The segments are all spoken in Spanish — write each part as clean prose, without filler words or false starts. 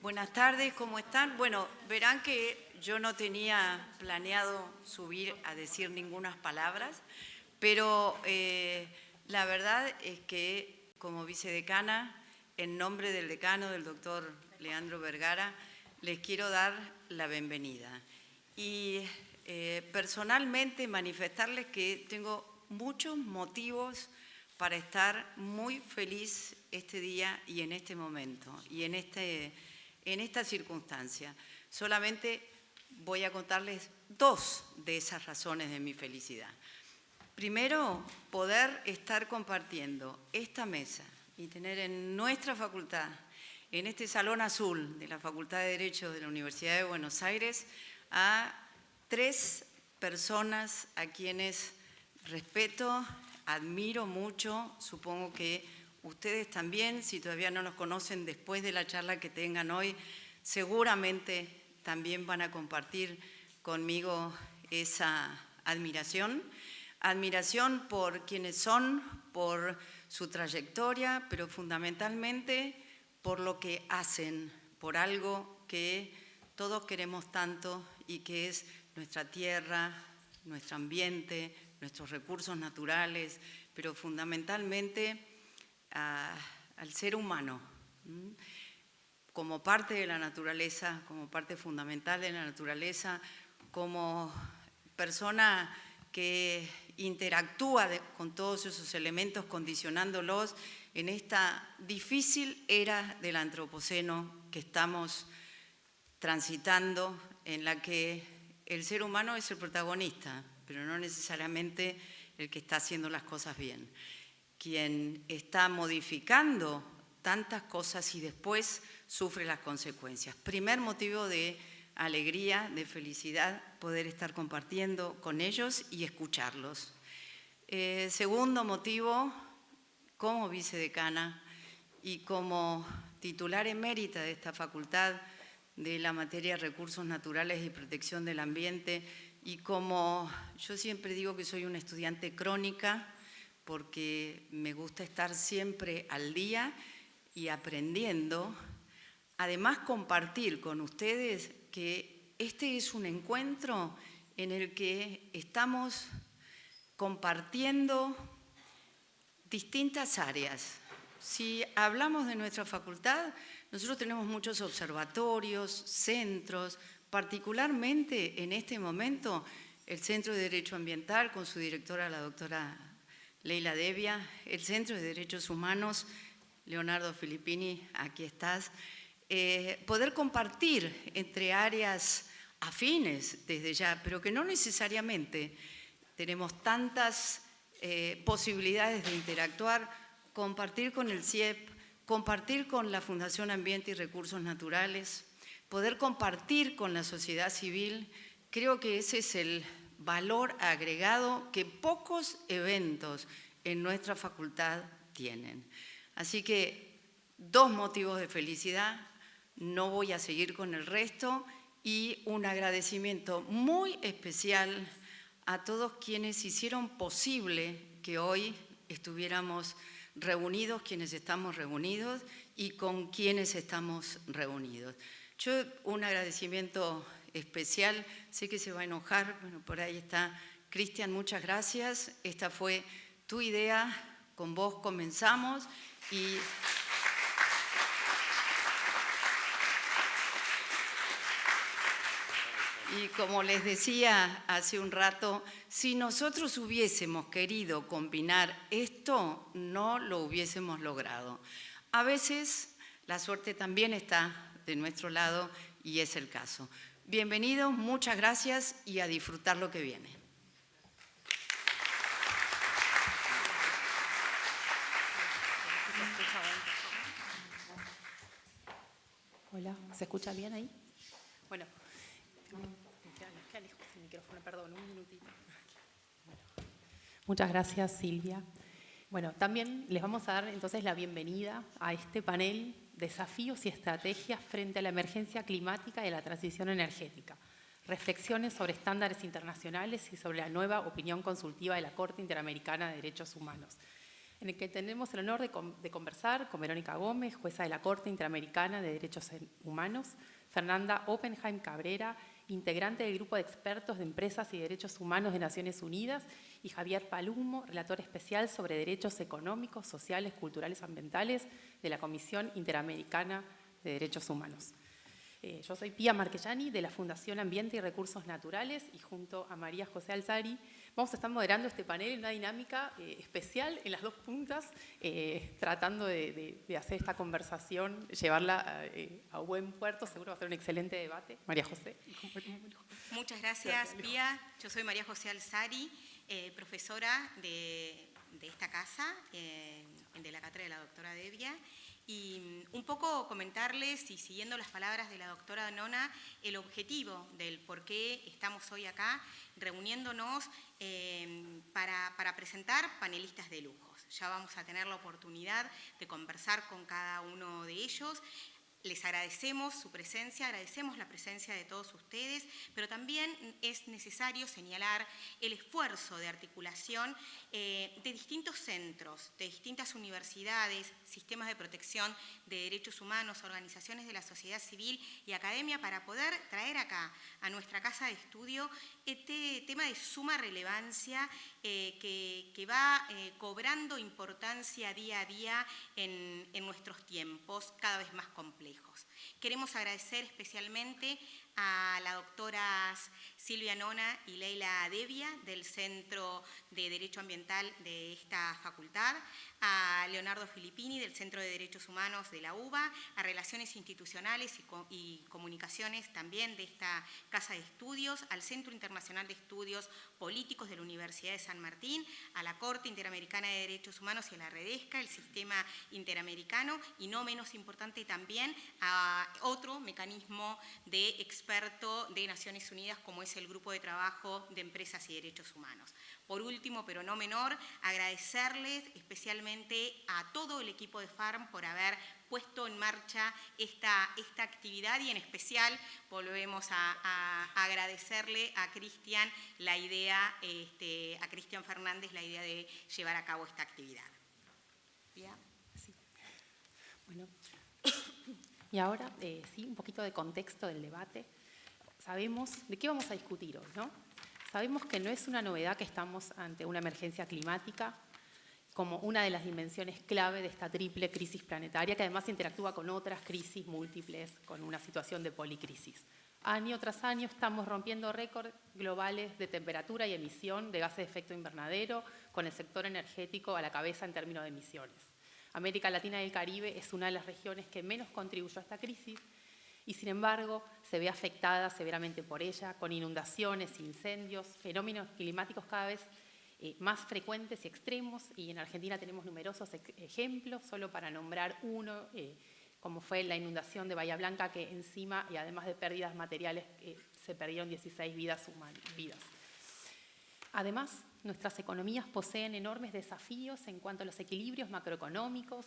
Buenas tardes, ¿cómo están? Bueno, verán que yo no tenía planeado subir a decir ninguna palabras, pero la verdad es que como vicedecana, en nombre del decano, del doctor Leandro Vergara, les quiero dar la bienvenida. Y personalmente manifestarles que tengo muchos motivos para estar muy feliz este día y en este momento y en esta circunstancia. Solamente voy a contarles dos de esas razones de mi felicidad. Primero, poder estar compartiendo esta mesa y tener en nuestra facultad, en este salón azul de la Facultad de Derecho de la Universidad de Buenos Aires, a 3 personas a quienes respeto, admiro mucho, supongo que ustedes también, si todavía no nos conocen después de la charla que tengan hoy, seguramente también van a compartir conmigo esa admiración. Admiración por quienes son, por su trayectoria, pero fundamentalmente por lo que hacen, por algo que todos queremos tanto y que es nuestra tierra, nuestro ambiente, nuestros recursos naturales, pero fundamentalmente al ser humano, como parte de la naturaleza, como parte fundamental de la naturaleza, como persona que interactúa con todos esos elementos condicionándolos en esta difícil era del antropoceno que estamos transitando, en la que el ser humano es el protagonista, pero no necesariamente el que está haciendo las cosas bien. Quien está modificando tantas cosas y después sufre las consecuencias. Primer motivo de alegría, de felicidad, poder estar compartiendo con ellos y escucharlos. Segundo motivo, como vicedecana y como titular emérita de esta facultad de la materia de recursos naturales y protección del ambiente, y como yo siempre digo que soy una estudiante crónica, porque me gusta estar siempre al día y aprendiendo, además compartir con ustedes que este es un encuentro en el que estamos compartiendo distintas áreas. Si hablamos de nuestra facultad, nosotros tenemos muchos observatorios, centros, particularmente en este momento el Centro de Derecho Ambiental con su directora, la doctora Leila Devia, el Centro de Derechos Humanos, Leonardo Filippini, aquí estás. Poder compartir entre áreas afines desde ya, pero que no necesariamente tenemos tantas posibilidades de interactuar, compartir con el CIEP, compartir con la Fundación Ambiente y Recursos Naturales, poder compartir con la sociedad civil. Creo que ese es el valor agregado que pocos eventos en nuestra facultad tienen. Así que 2 motivos de felicidad, no voy a seguir con el resto, y un agradecimiento muy especial a todos quienes hicieron posible que hoy estuviéramos reunidos, quienes estamos reunidos y con quienes estamos reunidos. Yo un agradecimiento especial, sé que se va a enojar, bueno, por ahí está Cristian, muchas gracias, esta fue tu idea, con vos comenzamos y como les decía hace un rato, si nosotros hubiésemos querido combinar esto, no lo hubiésemos logrado. A veces la suerte también está de nuestro lado y es el caso. Bienvenidos, muchas gracias y a disfrutar lo que viene. Hola, ¿se escucha bien ahí? Bueno, qué lejos el micrófono, perdón, un minutito. Bueno, muchas gracias, Silvia. Bueno, también les vamos a dar entonces la bienvenida a este panel Desafíos y estrategias frente a la emergencia climática y la transición energética. Reflexiones sobre estándares internacionales y sobre la nueva opinión consultiva de la Corte Interamericana de Derechos Humanos. en el que tenemos el honor de conversar con Verónica Gómez, jueza de la Corte Interamericana de Derechos Humanos, Fernanda Oppenheim Cabrera, integrante del Grupo de Expertos de Empresas y Derechos Humanos de Naciones Unidas, y Javier Palumo, relator especial sobre derechos económicos, sociales, culturales, ambientales de la Comisión Interamericana de Derechos Humanos. Yo soy Pía Marchellani, de la Fundación Ambiente y Recursos Naturales, y junto a María José Alzari vamos a estar moderando este panel en una dinámica especial en las dos puntas, tratando de hacer esta conversación, llevarla a buen puerto. Seguro va a ser un excelente debate. María José. Muchas gracias, Pía. Yo soy María José Alzari, profesora de esta casa, de la cátedra de la doctora Devia. Y un poco comentarles, y siguiendo las palabras de la doctora Nona, el objetivo del por qué estamos hoy acá reuniéndonos para presentar panelistas de lujos. Ya vamos a tener la oportunidad de conversar con cada uno de ellos. Les agradecemos su presencia, agradecemos la presencia de todos ustedes, pero también es necesario señalar el esfuerzo de articulación de distintos centros, de distintas universidades, sistemas de protección de derechos humanos, organizaciones de la sociedad civil y academia para poder traer acá a nuestra casa de estudio este tema de suma relevancia que va cobrando importancia día a día en nuestros tiempos cada vez más complejos. Queremos agradecer especialmente a la doctora Silvia Nona y Leila Devia del Centro de Derecho Ambiental de esta facultad, a Leonardo Filippini del Centro de Derechos Humanos de la UBA, a Relaciones Institucionales y Comunicaciones también de esta Casa de Estudios, al Centro Internacional de Estudios Políticos de la Universidad de San Martín, a la Corte Interamericana de Derechos Humanos y a la Redesca, el Sistema Interamericano, y no menos importante también a otro mecanismo de experto de Naciones Unidas como es el Grupo de Trabajo de Empresas y Derechos Humanos. Por último, pero no menor, agradecerles especialmente a todo el equipo de FARM por haber puesto en marcha esta actividad, y en especial volvemos a agradecerle a Cristian la idea, a Cristian Fernández la idea de llevar a cabo esta actividad. ¿Ya? Sí. Bueno, y ahora sí, un poquito de contexto del debate. Sabemos de qué vamos a discutir hoy, ¿no? Sabemos que no es una novedad que estamos ante una emergencia climática como una de las dimensiones clave de esta triple crisis planetaria, que además interactúa con otras crisis múltiples, con una situación de policrisis. Año tras año estamos rompiendo récords globales de temperatura y emisión de gases de efecto invernadero, con el sector energético a la cabeza en términos de emisiones. América Latina y el Caribe es una de las regiones que menos contribuyó a esta crisis, y sin embargo se ve afectada severamente por ella, con inundaciones, incendios, fenómenos climáticos cada vez más frecuentes y extremos, y en Argentina tenemos numerosos ejemplos, solo para nombrar uno, como fue la inundación de Bahía Blanca, que encima, y además de pérdidas materiales, se perdieron 16 vidas humanas. Además, nuestras economías poseen enormes desafíos en cuanto a los equilibrios macroeconómicos,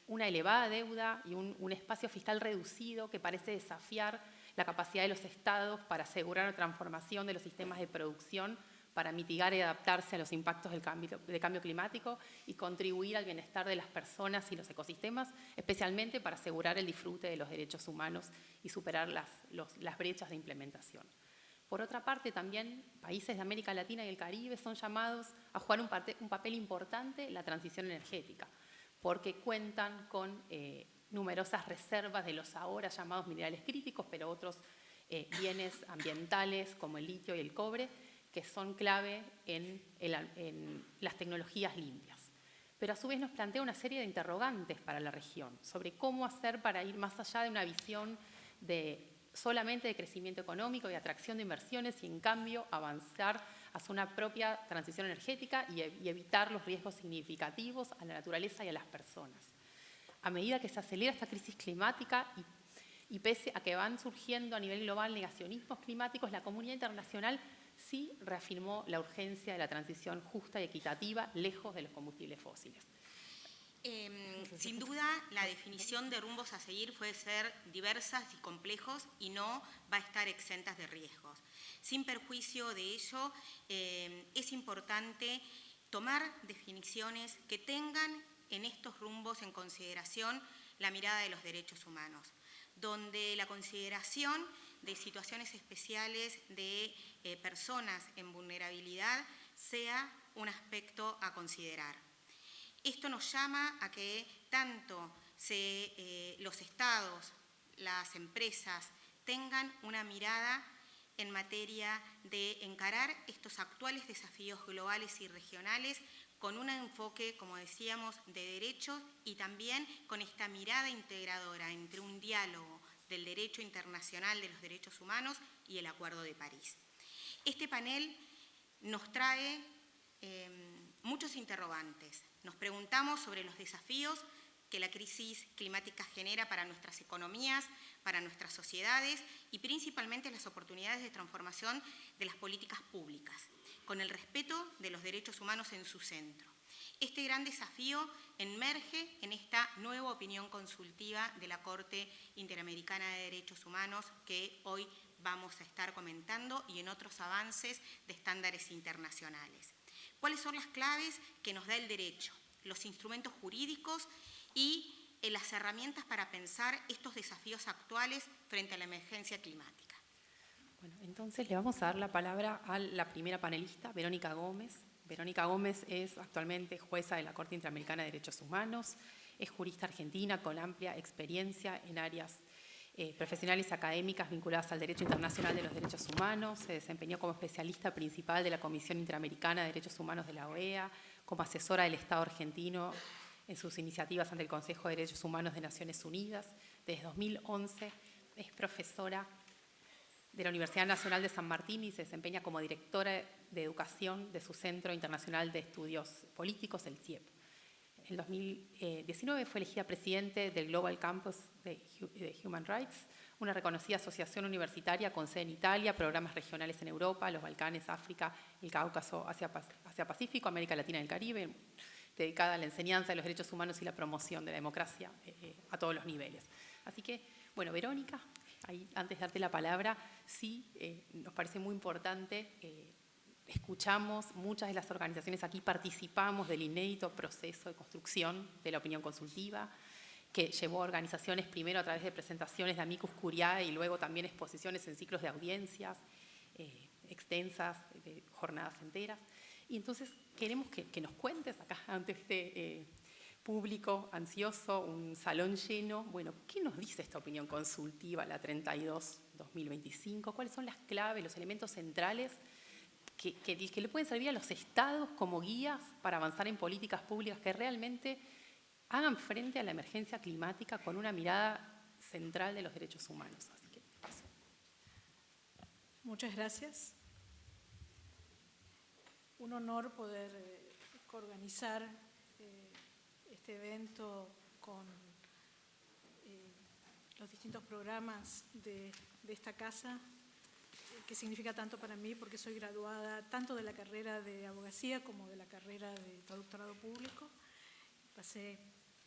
una elevada deuda y un espacio fiscal reducido que parece desafiar la capacidad de los estados para asegurar la transformación de los sistemas de producción, para mitigar y adaptarse a los impactos del cambio climático y contribuir al bienestar de las personas y los ecosistemas, especialmente para asegurar el disfrute de los derechos humanos y superar las brechas de implementación. Por otra parte, también países de América Latina y el Caribe son llamados a jugar un papel importante en la transición energética, porque cuentan con numerosas reservas de los ahora llamados minerales críticos, pero otros bienes ambientales como el litio y el cobre, que son clave en las tecnologías limpias. Pero a su vez nos plantea una serie de interrogantes para la región sobre cómo hacer para ir más allá de una visión solamente de crecimiento económico y atracción de inversiones, y en cambio avanzar hacia una propia transición energética y evitar los riesgos significativos a la naturaleza y a las personas. A medida que se acelera esta crisis climática y pese a que van surgiendo a nivel global negacionismos climáticos, la comunidad internacional sí reafirmó la urgencia de la transición justa y equitativa, lejos de los combustibles fósiles. Sin duda, la definición de rumbos a seguir puede ser diversas y complejos y no va a estar exentas de riesgos. Sin perjuicio de ello, es importante tomar definiciones que tengan en estos rumbos en consideración la mirada de los derechos humanos, donde la consideración de situaciones especiales de personas en vulnerabilidad sea un aspecto a considerar. Esto nos llama a que tanto los estados, las empresas, tengan una mirada en materia de encarar estos actuales desafíos globales y regionales con un enfoque, como decíamos, de derechos y también con esta mirada integradora entre un diálogo del derecho internacional de los derechos humanos y el Acuerdo de París. Este panel nos trae muchos interrogantes. Nos preguntamos sobre los desafíos que la crisis climática genera para nuestras economías, para nuestras sociedades y principalmente las oportunidades de transformación de las políticas públicas, con el respeto de los derechos humanos en su centro. Este gran desafío emerge en esta nueva opinión consultiva de la Corte Interamericana de Derechos Humanos que hoy vamos a estar comentando y en otros avances de estándares internacionales. ¿Cuáles son las claves que nos da el derecho, los instrumentos jurídicos y las herramientas para pensar estos desafíos actuales frente a la emergencia climática? Bueno, entonces le vamos a dar la palabra a la primera panelista, Verónica Gómez. Verónica Gómez es actualmente jueza de la Corte Interamericana de Derechos Humanos, es jurista argentina con amplia experiencia en áreas profesionales académicas vinculadas al derecho internacional de los derechos humanos, se desempeñó como especialista principal de la Comisión Interamericana de Derechos Humanos de la OEA, como asesora del Estado argentino en sus iniciativas ante el Consejo de Derechos Humanos de Naciones Unidas. Desde 2011 es profesora de la Universidad Nacional de San Martín y se desempeña como directora de educación de su Centro Internacional de Estudios Políticos, el CIEP. En 2019 fue elegida presidente del Global Campus de Human Rights, una reconocida asociación universitaria con sede en Italia, programas regionales en Europa, los Balcanes, África, el Cáucaso, Asia-Pacífico, América Latina y el Caribe, dedicada a la enseñanza de los derechos humanos y la promoción de la democracia a todos los niveles. Así que, bueno, Verónica, ahí, antes de darte la palabra, sí, nos parece muy importante, escuchamos, muchas de las organizaciones aquí participamos del inédito proceso de construcción de la opinión consultiva, que llevó a organizaciones primero a través de presentaciones de amicus curiae y luego también exposiciones en ciclos de audiencias extensas, de jornadas enteras. Y entonces queremos que nos cuentes acá ante este público ansioso, un salón lleno. Bueno, ¿qué nos dice esta opinión consultiva, la 32-2025? ¿Cuáles son las claves, los elementos centrales que le pueden servir a los estados como guías para avanzar en políticas públicas que realmente hagan frente a la emergencia climática con una mirada central de los derechos humanos? Así que, eso. Muchas gracias. Un honor poder organizar este evento con los distintos programas de esta casa, que significa tanto para mí porque soy graduada tanto de la carrera de abogacía como de la carrera de traductorado público. Pasé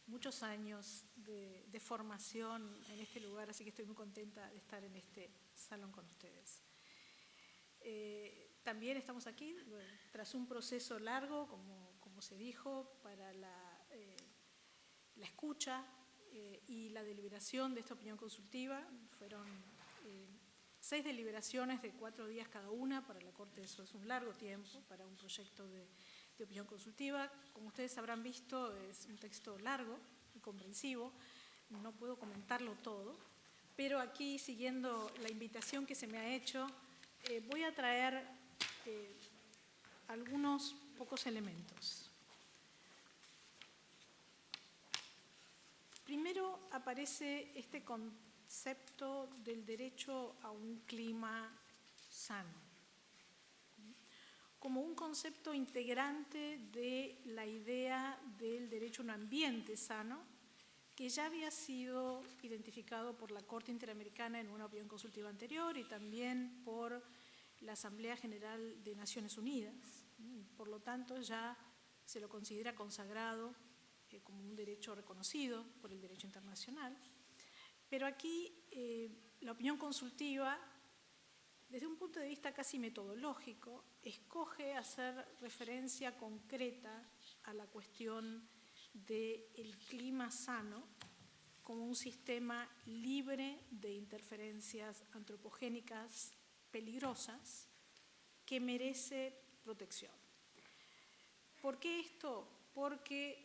muchos años de formación en este lugar, así que estoy muy contenta de estar en este salón con ustedes. También estamos aquí tras un proceso largo, como se dijo, para la escucha y la deliberación de esta opinión consultiva. Fueron 6 deliberaciones de 4 días cada una. Para la Corte eso es un largo tiempo para un proyecto de opinión consultiva. Como ustedes habrán visto, es un texto largo y comprensivo. No puedo comentarlo todo, pero aquí, siguiendo la invitación que se me ha hecho, voy a traer algunos pocos elementos. Primero aparece este concepto del derecho a un clima sano, como un concepto integrante de la idea del derecho a un ambiente sano, que ya había sido identificado por la Corte Interamericana en una opinión consultiva anterior y también por la Asamblea General de Naciones Unidas. Por lo tanto, ya se lo considera consagrado como un derecho reconocido por el derecho internacional. Pero aquí la opinión consultiva, desde un punto de vista casi metodológico, escoge hacer referencia concreta a la cuestión del clima sano como un sistema libre de interferencias antropogénicas peligrosas que merece protección. ¿Por qué esto? Porque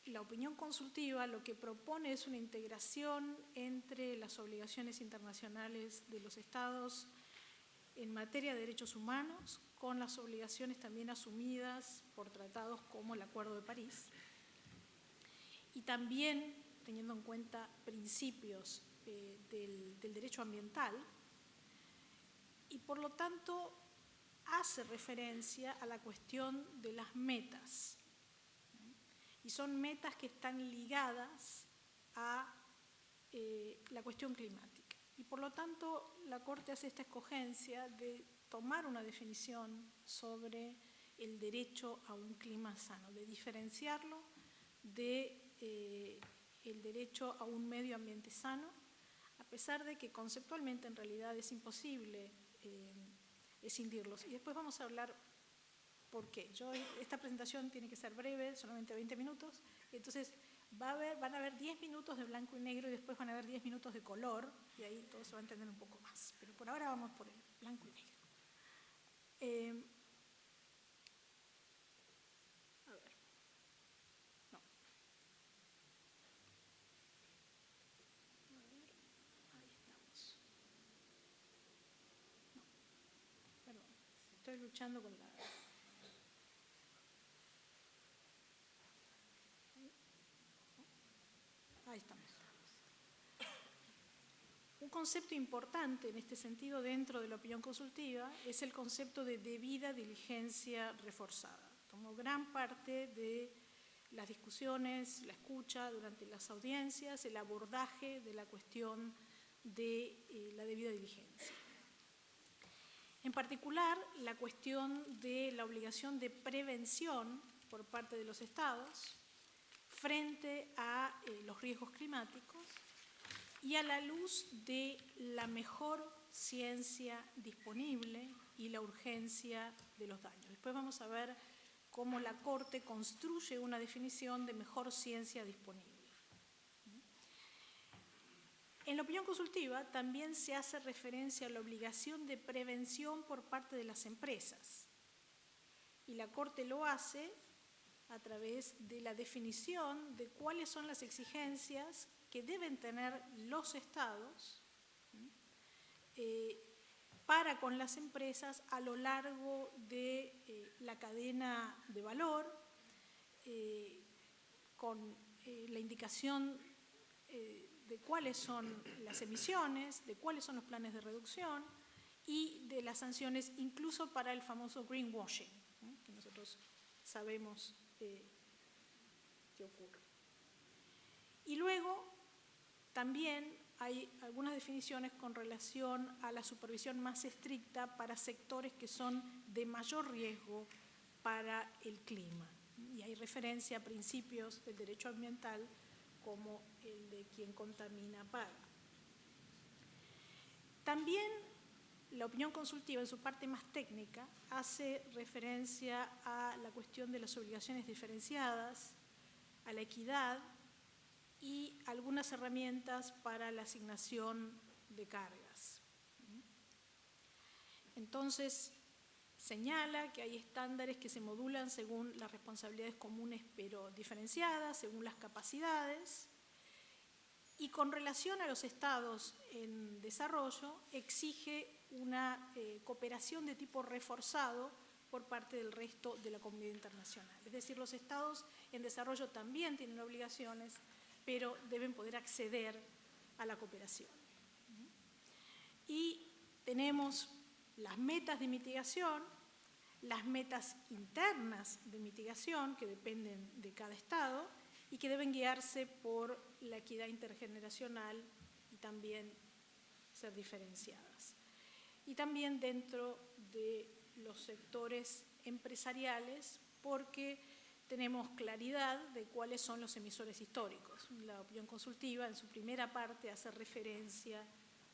la opinión consultiva lo que propone es una integración entre las obligaciones internacionales de los Estados en materia de derechos humanos con las obligaciones también asumidas por tratados como el Acuerdo de París y también teniendo en cuenta principios del derecho ambiental y por lo tanto hace referencia a la cuestión de las metas. Y son metas que están ligadas a la cuestión climática. Y por lo tanto, la Corte hace esta escogencia de tomar una definición sobre el derecho a un clima sano, de diferenciarlo del derecho a un medio ambiente sano, a pesar de que conceptualmente en realidad es imposible escindirlos. Y después vamos a hablar por qué. Esta presentación tiene que ser breve, solamente 20 minutos, entonces van a haber 10 minutos de blanco y negro y después van a haber 10 minutos de color, y ahí todo se va a entender un poco más. Pero por ahora vamos por el blanco y negro. A ver. No. A ver, ahí estamos. No, perdón, estoy luchando con la... Ahí estamos. Un concepto importante en este sentido dentro de la opinión consultiva es el concepto de debida diligencia reforzada. Tomó gran parte de las discusiones, la escucha durante las audiencias, el abordaje de la cuestión de la debida diligencia. En particular, la cuestión de la obligación de prevención por parte de los Estados frente a los riesgos climáticos y a la luz de la mejor ciencia disponible y la urgencia de los daños. Después vamos a ver cómo la Corte construye una definición de mejor ciencia disponible. En la opinión consultiva también se hace referencia a la obligación de prevención por parte de las empresas. Y la Corte lo hace a través de la definición de cuáles son las exigencias que deben tener los Estados para con las empresas a lo largo de la cadena de valor, con la indicación de cuáles son las emisiones, de cuáles son los planes de reducción y de las sanciones incluso para el famoso greenwashing, que nosotros sabemos que ocurre. Y luego también hay algunas definiciones con relación a la supervisión más estricta para sectores que son de mayor riesgo para el clima. Y hay referencia a principios del derecho ambiental como el de quien contamina paga. También la opinión consultiva, en su parte más técnica, hace referencia a la cuestión de las obligaciones diferenciadas, a la equidad y algunas herramientas para la asignación de cargas. Entonces, señala que hay estándares que se modulan según las responsabilidades comunes pero diferenciadas, según las capacidades, y con relación a los estados en desarrollo, exige una cooperación de tipo reforzado por parte del resto de la comunidad internacional. Es decir, los estados en desarrollo también tienen obligaciones, pero deben poder acceder a la cooperación. Y tenemos las metas de mitigación, las metas internas de mitigación que dependen de cada estado y que deben guiarse por la equidad intergeneracional y también ser diferenciadas. Y también dentro de los sectores empresariales, porque tenemos claridad de cuáles son los emisores históricos. La opinión consultiva en su primera parte hace referencia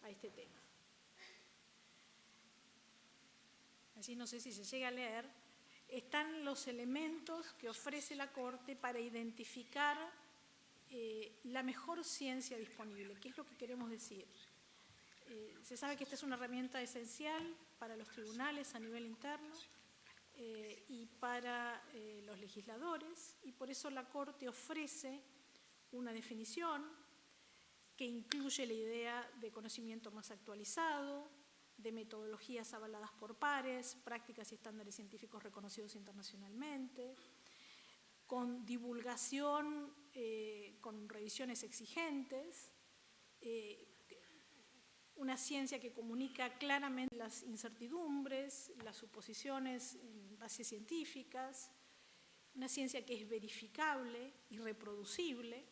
a este tema. allí no sé si se llega a leer, están los elementos que ofrece la Corte para identificar la mejor ciencia disponible. ¿Qué es lo que queremos decir? Se sabe que esta es una herramienta esencial para los tribunales a nivel interno y para los legisladores, y por eso la Corte ofrece una definición que incluye la idea de conocimiento más actualizado, de metodologías avaladas por pares, prácticas y estándares científicos reconocidos internacionalmente, con divulgación, con revisiones exigentes, una ciencia que comunica claramente las incertidumbres, las suposiciones en bases científicas, una ciencia que es verificable y reproducible,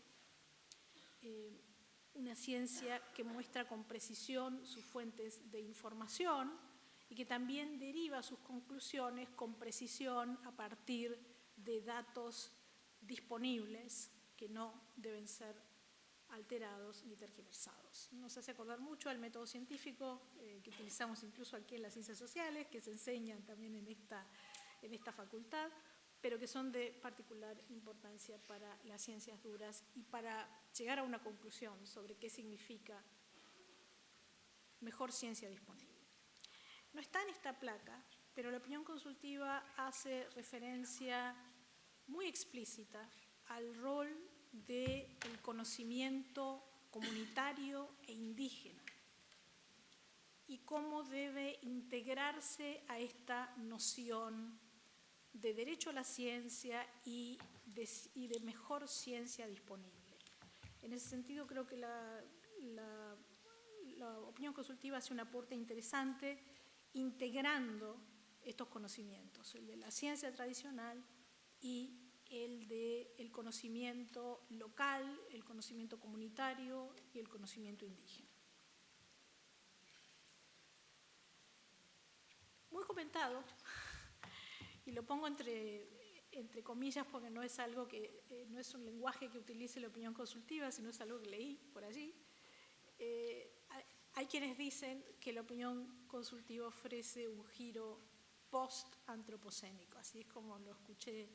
una ciencia que muestra con precisión sus fuentes de información y que también deriva sus conclusiones con precisión a partir de datos disponibles que no deben ser alterados ni tergiversados. Nos hace acordar mucho al método científico que utilizamos incluso aquí en las ciencias sociales, que se enseñan también en esta facultad, pero que son de particular importancia para las ciencias duras y para llegar a una conclusión sobre qué significa mejor ciencia disponible. No está en esta placa, pero la opinión consultiva hace referencia muy explícita al rol del conocimiento comunitario e indígena y cómo debe integrarse a esta noción de derecho a la ciencia y de mejor ciencia disponible. En ese sentido, creo que la opinión consultiva hace un aporte interesante integrando estos conocimientos, el de la ciencia tradicional y el del conocimiento local, el conocimiento comunitario y el conocimiento indígena. Muy comentado, y lo pongo entre comillas porque no es algo que, no es un lenguaje que utilice la opinión consultiva, sino es algo que leí por allí. Hay quienes dicen que la opinión consultiva ofrece un giro post-antropocénico, así es como lo escuché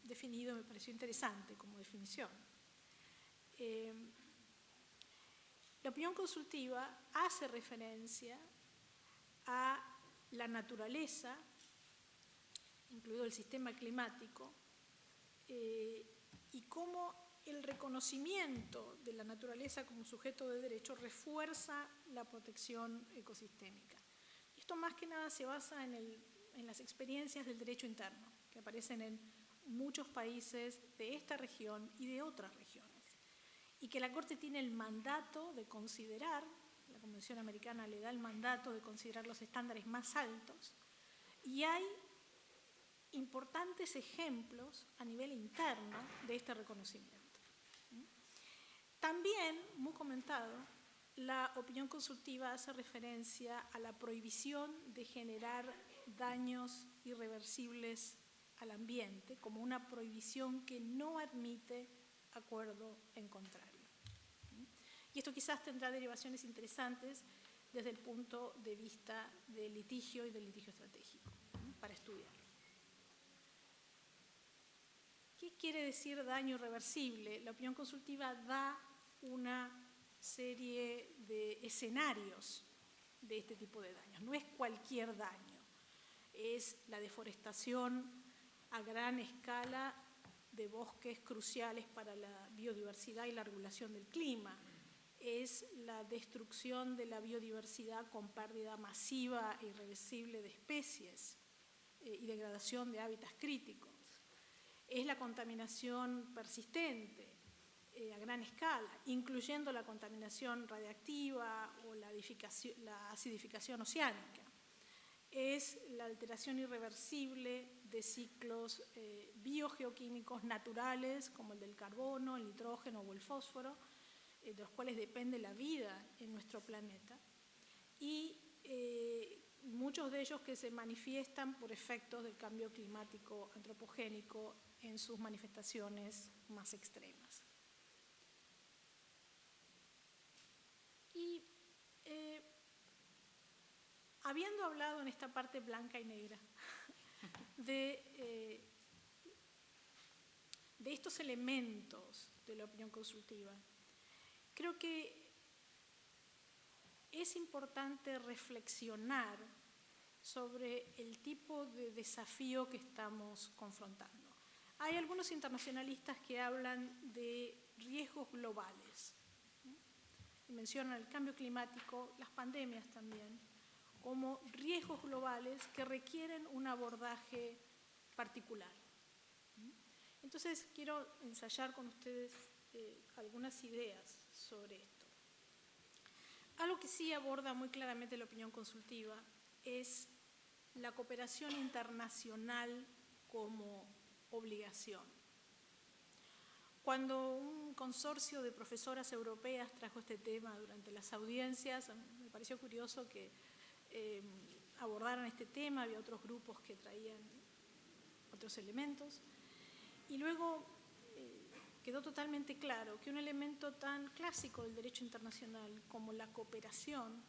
definido, me pareció interesante como definición. La opinión consultiva hace referencia a la naturaleza, incluido el sistema climático, y cómo el reconocimiento de la naturaleza como sujeto de derecho refuerza la protección ecosistémica. Esto más que nada se basa en las experiencias del derecho interno, que aparecen en muchos países de esta región y de otras regiones, y que la Corte tiene el mandato de considerar, la Convención Americana le da el mandato de considerar los estándares más altos, y hay importantes ejemplos a nivel interno de este reconocimiento. También, muy comentado, la opinión consultiva hace referencia a la prohibición de generar daños irreversibles al ambiente como una prohibición que no admite acuerdo en contrario. Y esto quizás tendrá derivaciones interesantes desde el punto de vista del litigio y del litigio estratégico, para estudiar. ¿Qué quiere decir daño irreversible? La opinión consultiva da una serie de escenarios de este tipo de daños. No es cualquier daño, es la deforestación a gran escala de bosques cruciales para la biodiversidad y la regulación del clima, es la destrucción de la biodiversidad con pérdida masiva e irreversible de especies y degradación de hábitats críticos, es la contaminación persistente a gran escala, incluyendo la contaminación radiactiva o la acidificación oceánica. Es la alteración irreversible de ciclos biogeoquímicos naturales, como el del carbono, el nitrógeno o el fósforo, de los cuales depende la vida en nuestro planeta, y muchos de ellos que se manifiestan por efectos del cambio climático antropogénico en sus manifestaciones más extremas. Y habiendo hablado en esta parte blanca y negra de estos elementos de la opinión constructiva, creo que es importante reflexionar sobre el tipo de desafío que estamos confrontando. Hay algunos internacionalistas que hablan de riesgos globales. Mencionan el cambio climático, las pandemias también, como riesgos globales que requieren un abordaje particular. Entonces, quiero ensayar con ustedes algunas ideas sobre esto. Algo que sí aborda muy claramente la opinión consultiva es la cooperación internacional como obligación. Cuando un consorcio de profesoras europeas trajo este tema durante las audiencias, me pareció curioso que abordaran este tema, había otros grupos que traían otros elementos, y luego quedó totalmente claro que un elemento tan clásico del derecho internacional como la cooperación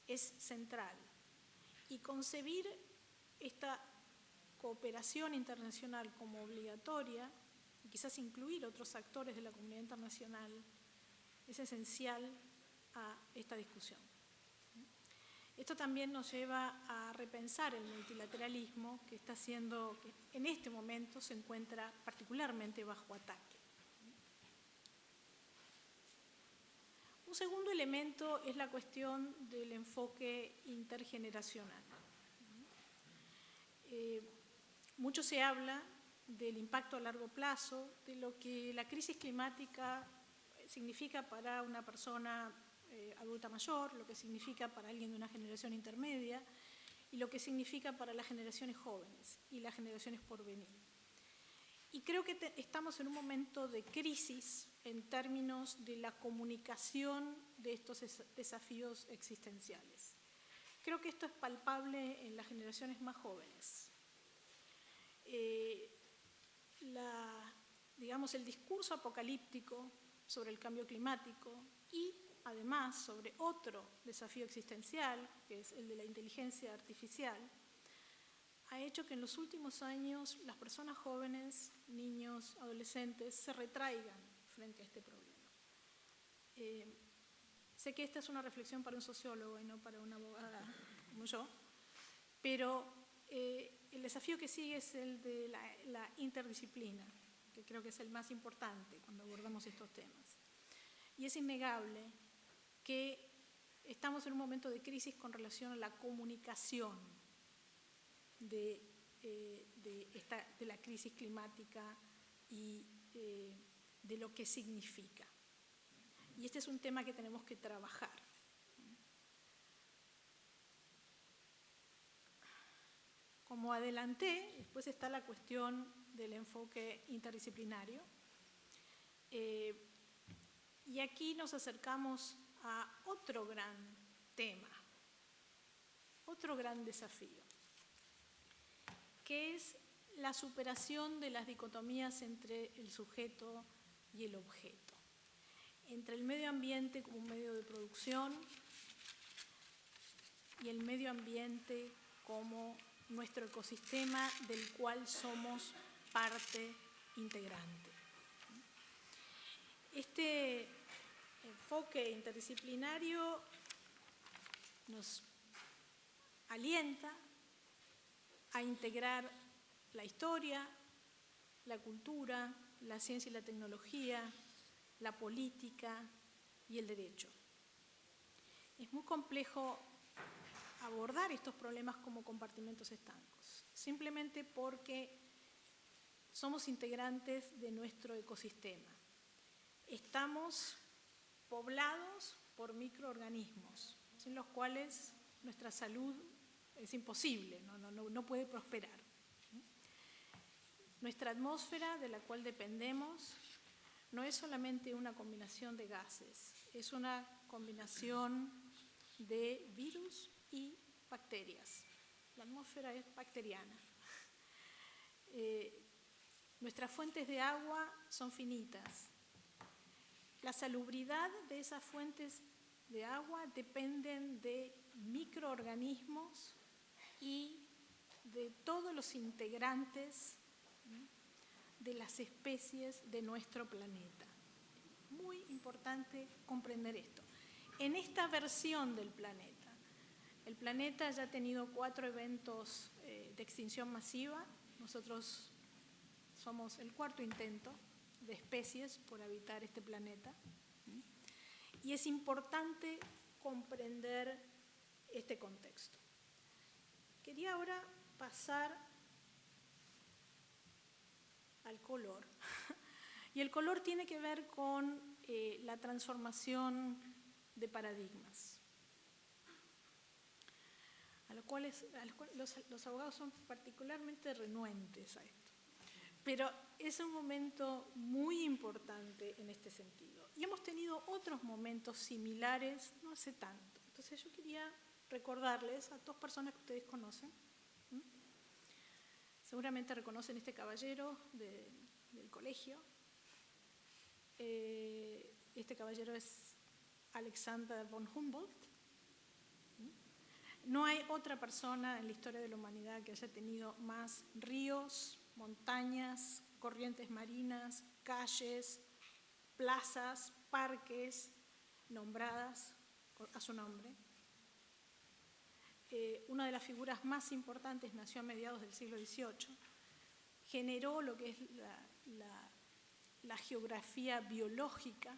es central, y concebir esta cooperación internacional como obligatoria, y quizás incluir otros actores de la comunidad internacional, es esencial a esta discusión. Esto también nos lleva a repensar el multilateralismo que en este momento se encuentra particularmente bajo ataque. Un segundo elemento es la cuestión del enfoque intergeneracional. Mucho se habla del impacto a largo plazo, de lo que la crisis climática significa para una persona adulta mayor, lo que significa para alguien de una generación intermedia y lo que significa para las generaciones jóvenes y las generaciones por venir. Y creo que estamos en un momento de crisis en términos de la comunicación de estos desafíos existenciales. Creo que esto es palpable en las generaciones más jóvenes. El discurso apocalíptico sobre el cambio climático y además sobre otro desafío existencial, que es el de la inteligencia artificial, ha hecho que en los últimos años las personas jóvenes, niños, adolescentes, se retraigan frente a este problema. Sé que esta es una reflexión para un sociólogo y no para una abogada como yo, pero el desafío que sigue es el de la interdisciplina, que creo que es el más importante cuando abordamos estos temas. Y es innegable que estamos en un momento de crisis con relación a la comunicación de la crisis climática y de lo que significa. Y este es un tema que tenemos que trabajar. Como adelanté, después está la cuestión del enfoque interdisciplinario. Y aquí nos acercamos a otro gran tema, otro gran desafío, que es la superación de las dicotomías entre el sujeto y el objeto, entre el medio ambiente como un medio de producción y el medio ambiente como nuestro ecosistema del cual somos parte integrante. Este enfoque interdisciplinario nos alienta a integrar la historia, la cultura, la ciencia y la tecnología, la política y el derecho. Es muy complejo abordar estos problemas como compartimentos estancos, simplemente porque somos integrantes de nuestro ecosistema. Estamos poblados por microorganismos, sin los cuales nuestra salud es imposible, no puede prosperar. Nuestra atmósfera, de la cual dependemos, no es solamente una combinación de gases, es una combinación de virus y bacterias. La atmósfera es bacteriana. Nuestras fuentes de agua son finitas. La salubridad de esas fuentes de agua dependen de microorganismos y de todos los integrantes de las especies de nuestro planeta. Muy importante comprender esto. En esta versión del planeta, el planeta ya ha tenido 4 eventos de extinción masiva. Nosotros somos el 4º intento de especies por habitar este planeta. Y es importante comprender este contexto. Quería ahora pasar al color. Y el color tiene que ver con la transformación de paradigmas, a los cuales los abogados son particularmente renuentes a esto. Pero es un momento muy importante en este sentido. Y hemos tenido otros momentos similares no hace tanto. Entonces yo quería recordarles a 2 personas que ustedes conocen. Seguramente reconocen este caballero del colegio. Este caballero es Alexander von Humboldt. No hay otra persona en la historia de la humanidad que haya tenido más ríos, montañas, corrientes marinas, calles, plazas, parques nombradas a su nombre. Una de las figuras más importantes nació a mediados del siglo XVIII. Generó lo que es la geografía biológica.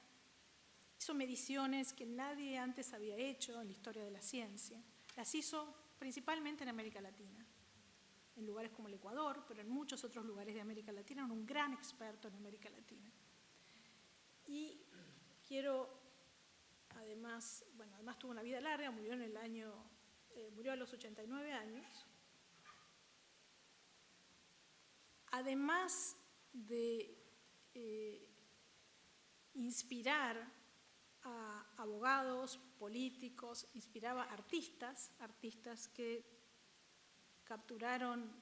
Hizo mediciones que nadie antes había hecho en la historia de la ciencia. Las hizo principalmente en América Latina, en lugares como el Ecuador, pero en muchos otros lugares de América Latina. Era un gran experto en América Latina. Y quiero, además tuvo una vida larga, murió a los 89 años. Además de inspirar a abogados, políticos, inspiraba a artistas que capturaron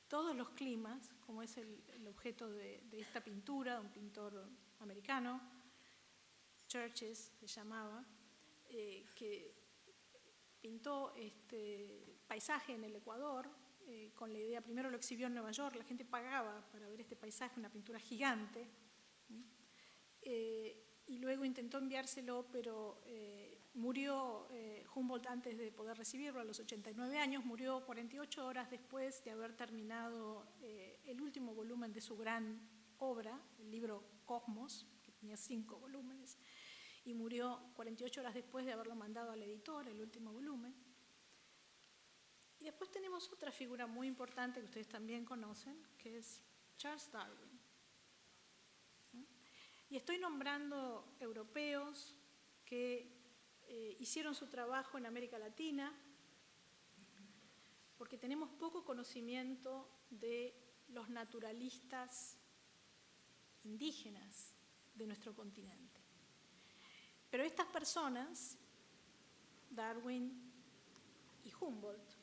todos los climas, como es el objeto de esta pintura, un pintor americano, Churches se llamaba, que pintó este paisaje en el Ecuador, con la idea, primero lo exhibió en Nueva York, la gente pagaba para ver este paisaje, una pintura gigante, y luego intentó enviárselo, pero murió Humboldt antes de poder recibirlo, a los 89 años, murió 48 horas después de haber terminado el último volumen de su gran obra, el libro Cosmos, que tenía 5 volúmenes, y murió 48 horas después de haberlo mandado al editor, el último volumen. Y después tenemos otra figura muy importante que ustedes también conocen, que es Charles Darwin. Y estoy nombrando europeos que hicieron su trabajo en América Latina, porque tenemos poco conocimiento de los naturalistas indígenas de nuestro continente. Pero estas personas, Darwin y Humboldt,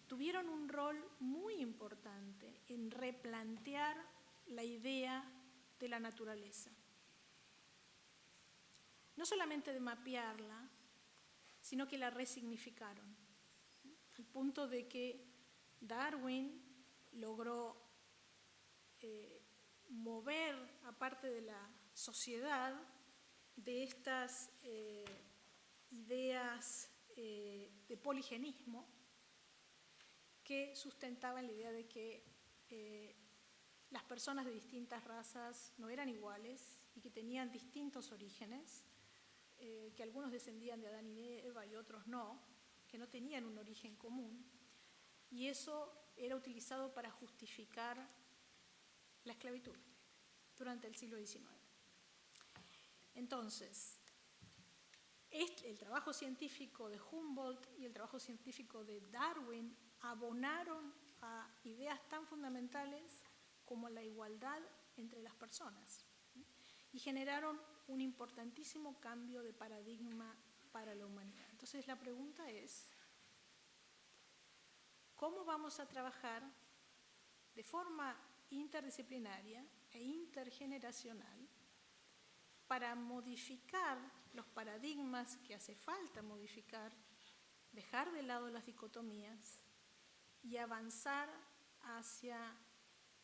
tuvieron un rol muy importante en replantear la idea de la naturaleza. No solamente de mapearla, sino que la resignificaron, al punto de que Darwin logró mover a parte de la sociedad de estas ideas de poligenismo que sustentaban la idea de que las personas de distintas razas no eran iguales y que tenían distintos orígenes, que algunos descendían de Adán y Eva y otros no, que no tenían un origen común, y eso era utilizado para justificar la esclavitud durante el siglo XIX. Entonces, el trabajo científico de Humboldt y el trabajo científico de Darwin abonaron a ideas tan fundamentales como la igualdad entre las personas y generaron un importantísimo cambio de paradigma para la humanidad. Entonces la pregunta es, ¿cómo vamos a trabajar de forma interdisciplinaria e intergeneracional para modificar los paradigmas que hace falta modificar, dejar de lado las dicotomías y avanzar hacia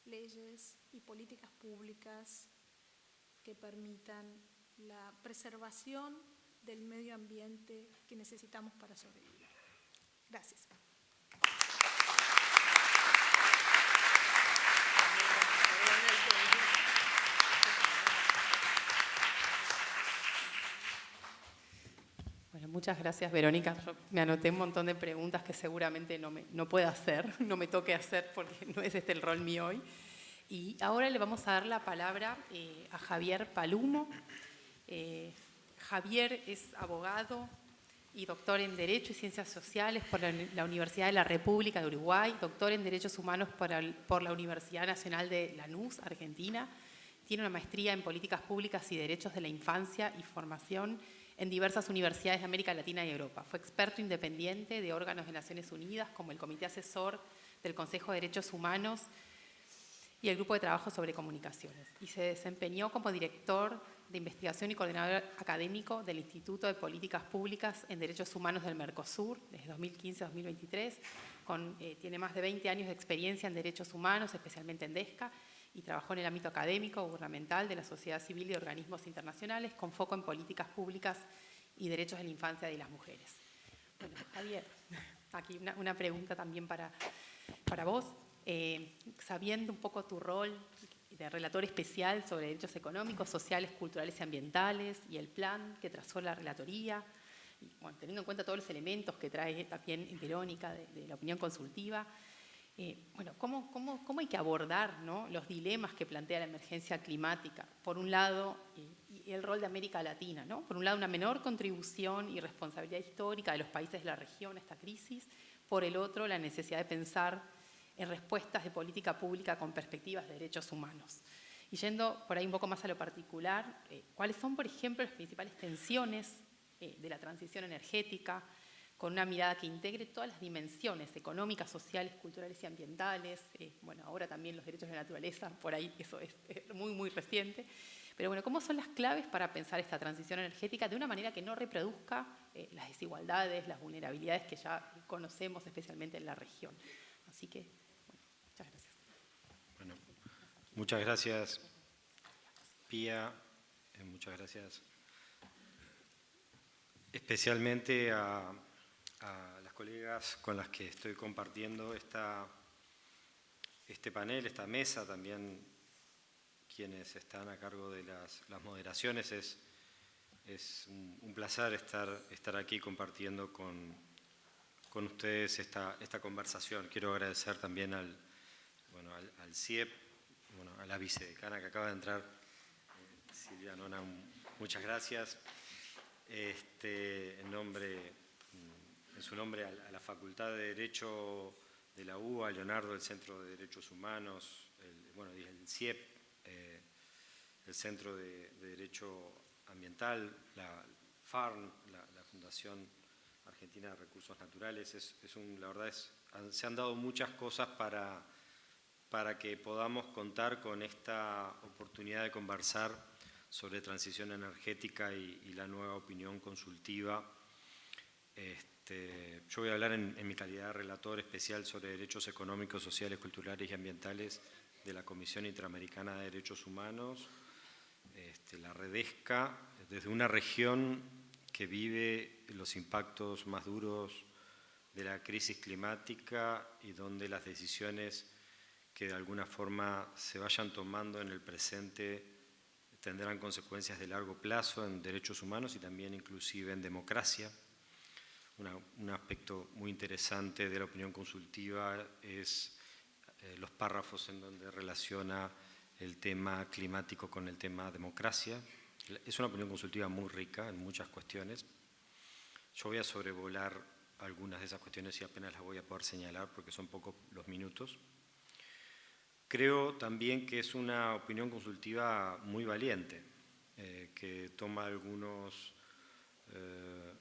leyes y políticas públicas que permitan la preservación del medio ambiente que necesitamos para sobrevivir. Gracias. Bueno, muchas gracias, Verónica. Yo me anoté un montón de preguntas que seguramente no puedo hacer, no me toque hacer porque no es el rol mío hoy. Y ahora le vamos a dar la palabra a Javier Palumo. Javier es abogado y doctor en Derecho y Ciencias Sociales por la Universidad de la República de Uruguay, doctor en Derechos Humanos por la Universidad Nacional de Lanús, Argentina. Tiene una maestría en Políticas Públicas y Derechos de la Infancia y Formación en diversas universidades de América Latina y Europa. Fue experto independiente de órganos de Naciones Unidas como el Comité Asesor del Consejo de Derechos Humanos y el Grupo de Trabajo sobre Comunicaciones. Y se desempeñó como director de investigación y coordinador académico del Instituto de Políticas Públicas en Derechos Humanos del Mercosur desde 2015 a 2023. Tiene más de 20 años de experiencia en derechos humanos, especialmente en DESCA, y trabajó en el ámbito académico, gubernamental, de la sociedad civil y organismos internacionales, con foco en políticas públicas y derechos de la infancia y de las mujeres. Bueno, Javier, aquí una pregunta también para vos. Sabiendo un poco tu rol de relator especial sobre derechos económicos, sociales, culturales y ambientales y el plan que trazó la relatoría, y, bueno, teniendo en cuenta todos los elementos que trae también Verónica de la opinión consultiva, bueno, ¿cómo hay que abordar, ¿no?, los dilemas que plantea la emergencia climática? Por un lado, y el rol de América Latina, ¿no? Por un lado, una menor contribución y responsabilidad histórica de los países de la región a esta crisis. Por el otro, la necesidad de pensar en respuestas de política pública con perspectivas de derechos humanos. Y yendo por ahí un poco más a lo particular, ¿cuáles son, por ejemplo, las principales tensiones de la transición energética, con una mirada que integre todas las dimensiones económicas, sociales, culturales y ambientales? Bueno, ahora también los derechos de la naturaleza, por ahí eso es muy, muy reciente. Pero bueno, ¿cómo son las claves para pensar esta transición energética de una manera que no reproduzca las desigualdades, las vulnerabilidades que ya conocemos, especialmente en la región? Así que, bueno, muchas gracias. Bueno, muchas gracias, Pía. Muchas gracias especialmente a las colegas con las que estoy compartiendo este panel, esta mesa, también quienes están a cargo de las moderaciones. Es un placer estar aquí compartiendo con ustedes esta conversación. Quiero agradecer también al CIEP, a la vicedecana que acaba de entrar, Silvia Nona, muchas gracias. En su nombre a la Facultad de Derecho de la UBA, a Leonardo, del Centro de Derechos Humanos, el CIEP, el Centro de Derecho Ambiental, la FARN, la Fundación Argentina de Recursos Naturales. La verdad se han dado muchas cosas para que podamos contar con esta oportunidad de conversar sobre transición energética y la nueva opinión consultiva. Yo voy a hablar en mi calidad de relator especial sobre derechos económicos, sociales, culturales y ambientales de la Comisión Interamericana de Derechos Humanos, la REDESCA, desde una región que vive los impactos más duros de la crisis climática y donde las decisiones que de alguna forma se vayan tomando en el presente tendrán consecuencias de largo plazo en derechos humanos y también inclusive en democracia. Un aspecto muy interesante de la opinión consultiva es los párrafos en donde relaciona el tema climático con el tema democracia. Es una opinión consultiva muy rica en muchas cuestiones. Yo voy a sobrevolar algunas de esas cuestiones y apenas las voy a poder señalar porque son pocos los minutos. Creo también que es una opinión consultiva muy valiente, que toma algunos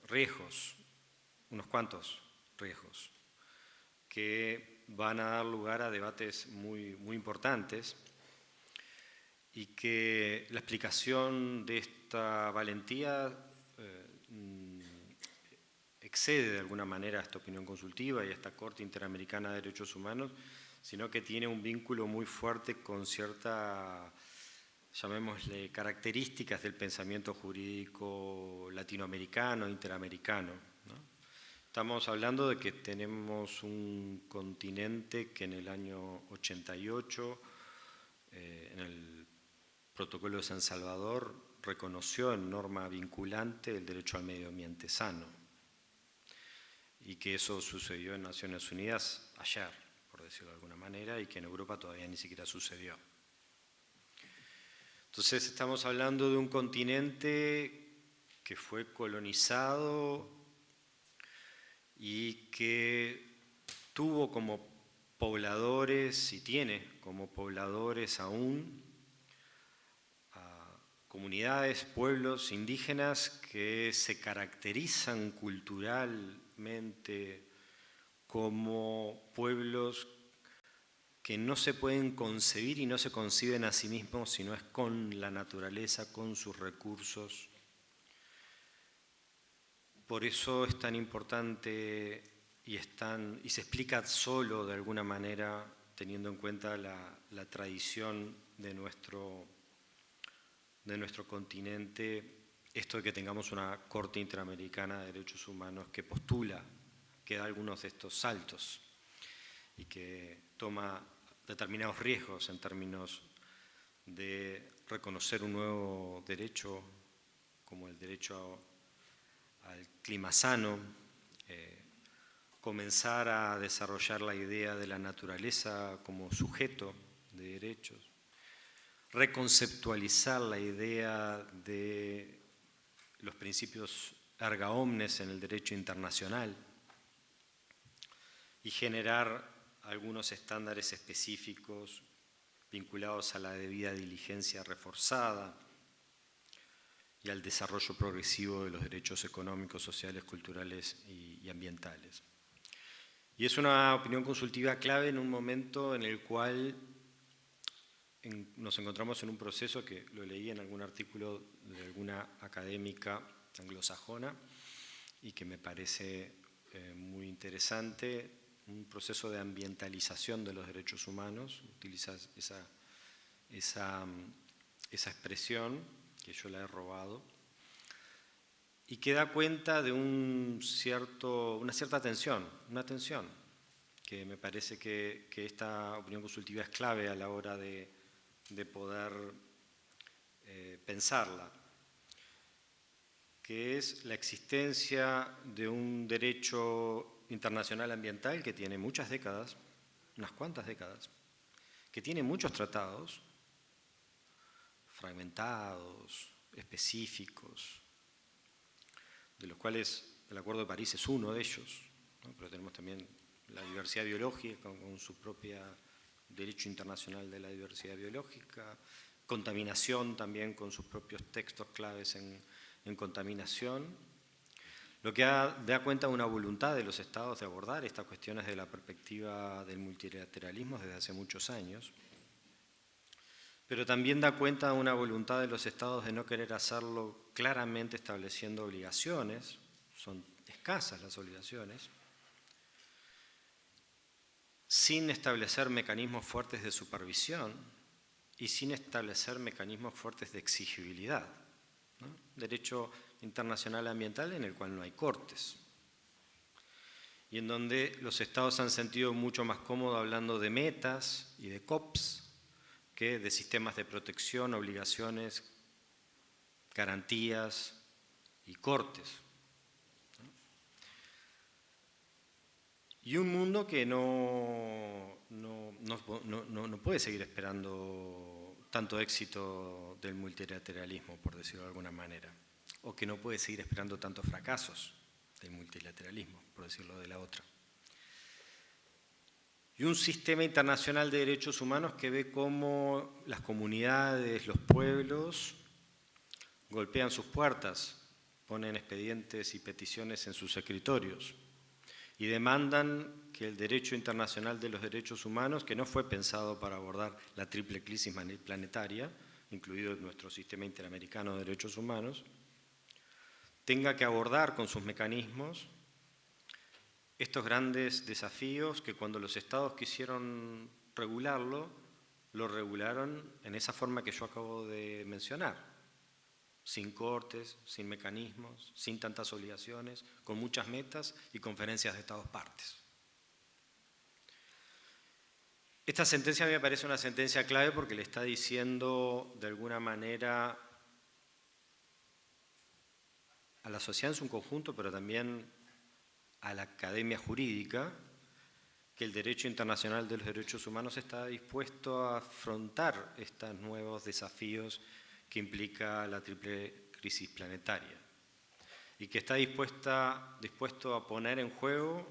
riesgos, unos cuantos riesgos, que van a dar lugar a debates muy, muy importantes y que la explicación de esta valentía excede de alguna manera a esta opinión consultiva y a esta Corte Interamericana de Derechos Humanos, sino que tiene un vínculo muy fuerte con ciertas, llamémosle, características del pensamiento jurídico latinoamericano, interamericano, ¿no? Estamos hablando de que tenemos un continente que en el año 88, en el Protocolo de San Salvador, reconoció en norma vinculante el derecho al medio ambiente sano, y que eso sucedió en Naciones Unidas ayer, por decirlo de alguna manera, y que en Europa todavía ni siquiera sucedió. Entonces estamos hablando de un continente que fue colonizado y que tuvo como pobladores, y tiene como pobladores aún, a comunidades, pueblos indígenas que se caracterizan culturalmente como pueblos que no se pueden concebir y no se conciben a sí mismos, sino es con la naturaleza, con sus recursos. Por eso es tan importante y se explica solo de alguna manera, teniendo en cuenta la tradición de nuestro continente, esto de que tengamos una Corte Interamericana de Derechos Humanos que postula, que da algunos de estos saltos y que toma determinados riesgos en términos de reconocer un nuevo derecho, como el derecho al clima sano, comenzar a desarrollar la idea de la naturaleza como sujeto de derechos, reconceptualizar la idea de los principios erga omnes en el derecho internacional y generar algunos estándares específicos vinculados a la debida diligencia reforzada y al desarrollo progresivo de los derechos económicos, sociales, culturales y ambientales. Y es una opinión consultiva clave en un momento en el cual nos encontramos en un proceso que lo leí en algún artículo de alguna académica anglosajona y que me parece muy interesante, un proceso de ambientalización de los derechos humanos, utiliza esa expresión, que yo la he robado, y que da cuenta de una cierta tensión, una tensión, que me parece que esta opinión consultiva es clave a la hora de poder pensarla, que es la existencia de un derecho internacional ambiental que tiene muchas décadas, unas cuantas décadas, que tiene muchos tratados fragmentados, específicos, de los cuales el Acuerdo de París es uno de ellos, ¿no? Pero tenemos también la diversidad biológica con su propio derecho internacional de la diversidad biológica, contaminación también con sus propios textos claves en contaminación, lo que da cuenta de una voluntad de los estados de abordar estas cuestiones desde la perspectiva del multilateralismo desde hace muchos años, pero también da cuenta de una voluntad de los estados de no querer hacerlo claramente estableciendo obligaciones, son escasas las obligaciones, sin establecer mecanismos fuertes de supervisión y sin establecer mecanismos fuertes de exigibilidad, ¿no? Derecho internacional ambiental en el cual no hay cortes y en donde los estados se han sentido mucho más cómodos hablando de metas y de COPs que de sistemas de protección, obligaciones, garantías y cortes. Y un mundo que no puede seguir esperando tanto éxito del multilateralismo, por decirlo de alguna manera, o que no puede seguir esperando tantos fracasos del multilateralismo, por decirlo de la otra. Y un sistema internacional de derechos humanos que ve cómo las comunidades, los pueblos, golpean sus puertas, ponen expedientes y peticiones en sus escritorios y demandan que el derecho internacional de los derechos humanos, que no fue pensado para abordar la triple crisis planetaria, incluido nuestro sistema interamericano de derechos humanos, tenga que abordar con sus mecanismos estos grandes desafíos que cuando los estados quisieron regularlo, lo regularon en esa forma que yo acabo de mencionar, sin cortes, sin mecanismos, sin tantas obligaciones, con muchas metas y conferencias de estados partes. Esta sentencia a mí me parece una sentencia clave porque le está diciendo de alguna manera a la sociedad en su conjunto, pero también a la academia jurídica, que el derecho internacional de los derechos humanos está dispuesto a afrontar estos nuevos desafíos que implica la triple crisis planetaria y que está dispuesto a poner en juego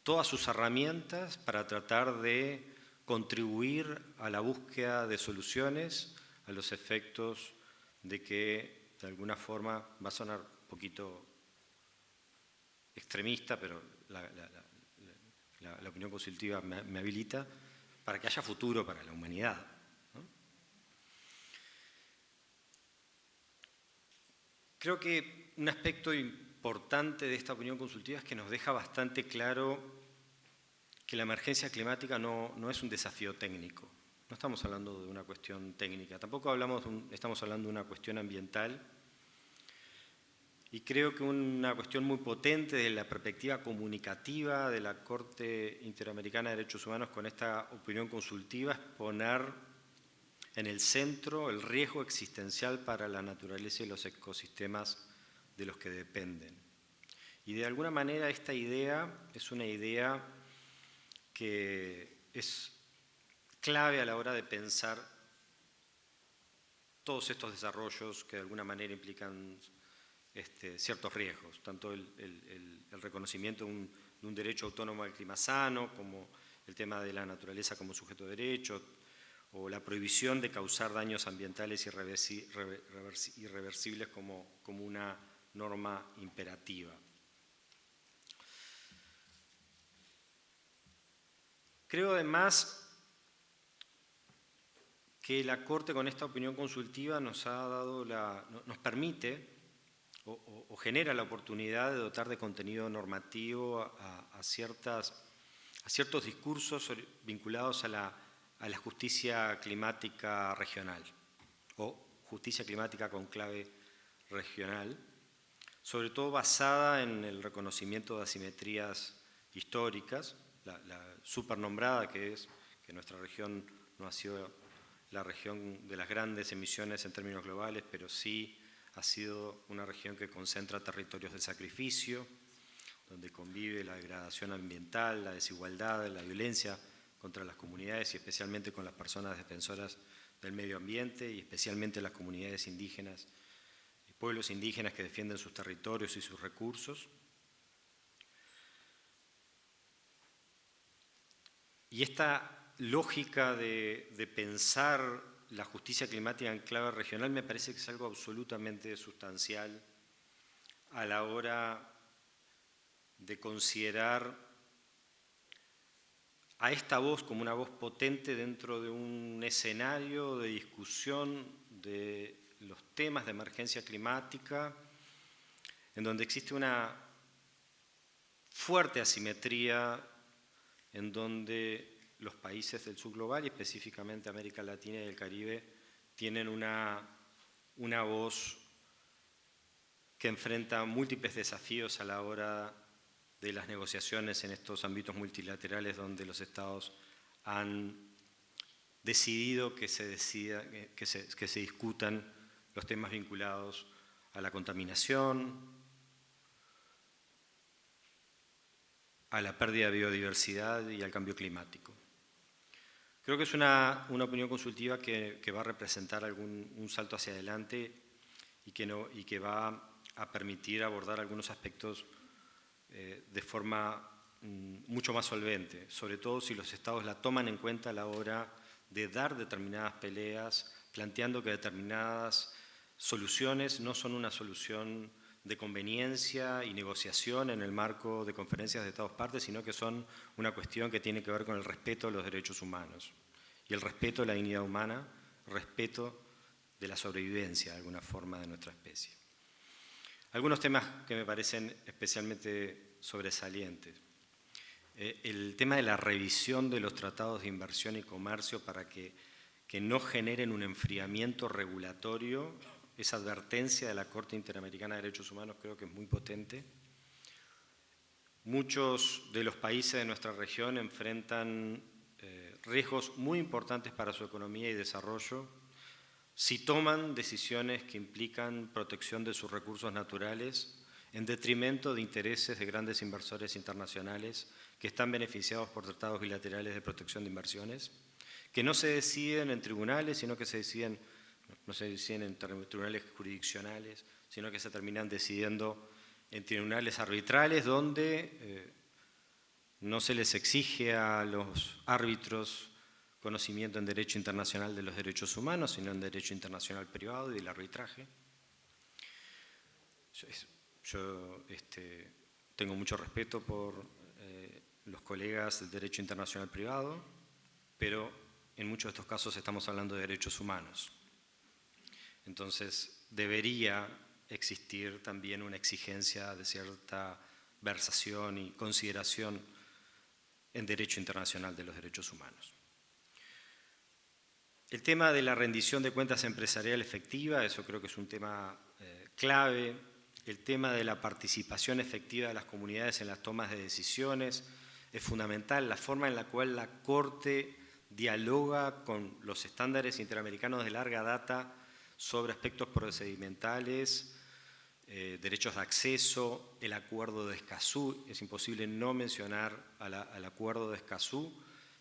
todas sus herramientas para tratar de contribuir a la búsqueda de soluciones a los efectos de que, de alguna forma, va a sonar un poquito extremista, pero la opinión consultiva me habilita, para que haya futuro para la humanidad, ¿no? Creo que un aspecto importante de esta opinión consultiva es que nos deja bastante claro que la emergencia climática no es un desafío técnico. No estamos hablando de una cuestión técnica, tampoco estamos hablando de una cuestión ambiental. Y creo que una cuestión muy potente de la perspectiva comunicativa de la Corte Interamericana de Derechos Humanos con esta opinión consultiva es poner en el centro el riesgo existencial para la naturaleza y los ecosistemas de los que dependen. Y de alguna manera esta idea es una idea que es clave a la hora de pensar todos estos desarrollos que de alguna manera implican ciertos riesgos, tanto el reconocimiento de un derecho autónomo al clima sano, como el tema de la naturaleza como sujeto de derecho, o la prohibición de causar daños ambientales irreversibles como una norma imperativa. Creo además que la Corte con esta opinión consultiva nos permite o genera la oportunidad de dotar de contenido normativo a ciertos discursos vinculados a la justicia climática regional o justicia climática con clave regional, sobre todo basada en el reconocimiento de asimetrías históricas, la supernombrada que nuestra región no ha sido la región de las grandes emisiones en términos globales, pero sí ha sido una región que concentra territorios de sacrificio, donde convive la degradación ambiental, la desigualdad, la violencia contra las comunidades y especialmente con las personas defensoras del medio ambiente y especialmente las comunidades indígenas y pueblos indígenas que defienden sus territorios y sus recursos. Y esta lógica de pensar la justicia climática en clave regional me parece que es algo absolutamente sustancial a la hora de considerar a esta voz como una voz potente dentro de un escenario de discusión de los temas de emergencia climática, en donde existe una fuerte asimetría, en donde los países del sur global y específicamente América Latina y el Caribe tienen una voz que enfrenta múltiples desafíos a la hora de las negociaciones en estos ámbitos multilaterales donde los estados han decidido que se discutan los temas vinculados a la contaminación, a la pérdida de biodiversidad y al cambio climático. Creo que es una opinión consultiva que va a representar un salto hacia adelante y que va a permitir abordar algunos aspectos de forma mucho más solvente, sobre todo si los estados la toman en cuenta a la hora de dar determinadas peleas, planteando que determinadas soluciones no son una solución de conveniencia y negociación en el marco de conferencias de estados partes, sino que son una cuestión que tiene que ver con el respeto a los derechos humanos y el respeto a la dignidad humana, respeto de la sobrevivencia de alguna forma de nuestra especie. Algunos temas que me parecen especialmente sobresalientes. El tema de la revisión de los tratados de inversión y comercio para que no generen un enfriamiento regulatorio. Esa advertencia de la Corte Interamericana de Derechos Humanos creo que es muy potente. Muchos de los países de nuestra región enfrentan riesgos muy importantes para su economía y desarrollo si toman decisiones que implican protección de sus recursos naturales en detrimento de intereses de grandes inversores internacionales que están beneficiados por tratados bilaterales de protección de inversiones, que no se deciden en tribunales, sino que no se deciden en tribunales jurisdiccionales, sino que se terminan decidiendo en tribunales arbitrales donde no se les exige a los árbitros conocimiento en derecho internacional de los derechos humanos, sino en derecho internacional privado y del arbitraje. Yo tengo mucho respeto por los colegas del derecho internacional privado, pero en muchos de estos casos estamos hablando de derechos humanos. Entonces, debería existir también una exigencia de cierta versación y consideración en derecho internacional de los derechos humanos. El tema de la rendición de cuentas empresarial efectiva, eso creo que es un tema clave. El tema de la participación efectiva de las comunidades en las tomas de decisiones es fundamental. La forma en la cual la Corte dialoga con los estándares interamericanos de larga data sobre aspectos procedimentales, derechos de acceso, el acuerdo de Escazú. Es imposible no mencionar al acuerdo de Escazú,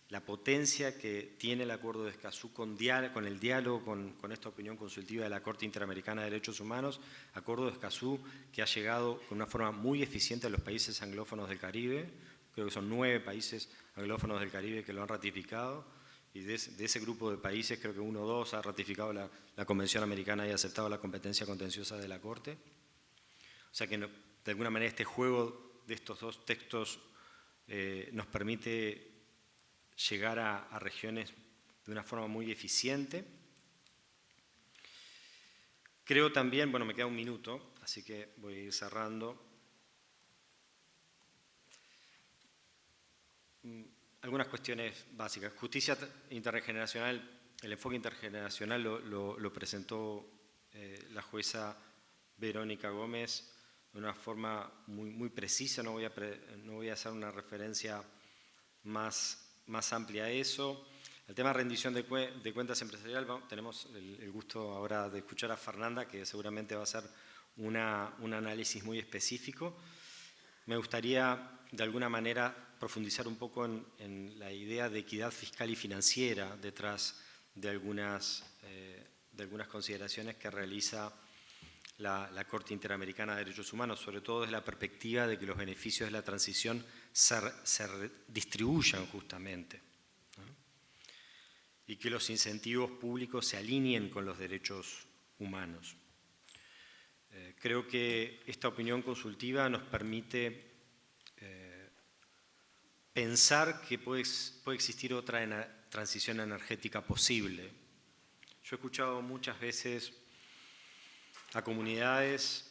la potencia que tiene el acuerdo de Escazú con el diálogo con esta opinión consultiva de la Corte Interamericana de Derechos Humanos, acuerdo de Escazú que ha llegado con una forma muy eficiente a los países anglófonos del Caribe. Creo que son 9 países anglófonos del Caribe que lo han ratificado, y de ese grupo de países creo que 1 o 2 ha ratificado la Convención Americana y ha aceptado la competencia contenciosa de la Corte. O sea que de alguna manera este juego de estos dos textos nos permite llegar a regiones de una forma muy eficiente. Creo también, bueno, me queda 1 minuto, así que voy a ir cerrando. Algunas cuestiones básicas. Justicia intergeneracional, el enfoque intergeneracional lo presentó la jueza Verónica Gómez de una forma muy precisa. No voy a hacer una referencia más amplia a eso. El tema de rendición de cuentas empresarial, tenemos el gusto ahora de escuchar a Fernanda, que seguramente va a hacer un análisis muy específico. Me gustaría, de alguna manera, profundizar un poco en la idea de equidad fiscal y financiera detrás de algunas consideraciones que realiza la Corte Interamericana de Derechos Humanos, sobre todo desde la perspectiva de que los beneficios de la transición se distribuyan justamente, ¿no? Y que los incentivos públicos se alineen con los derechos humanos. Creo que esta opinión consultiva nos permite pensar que puede existir otra transición energética posible. Yo he escuchado muchas veces a comunidades,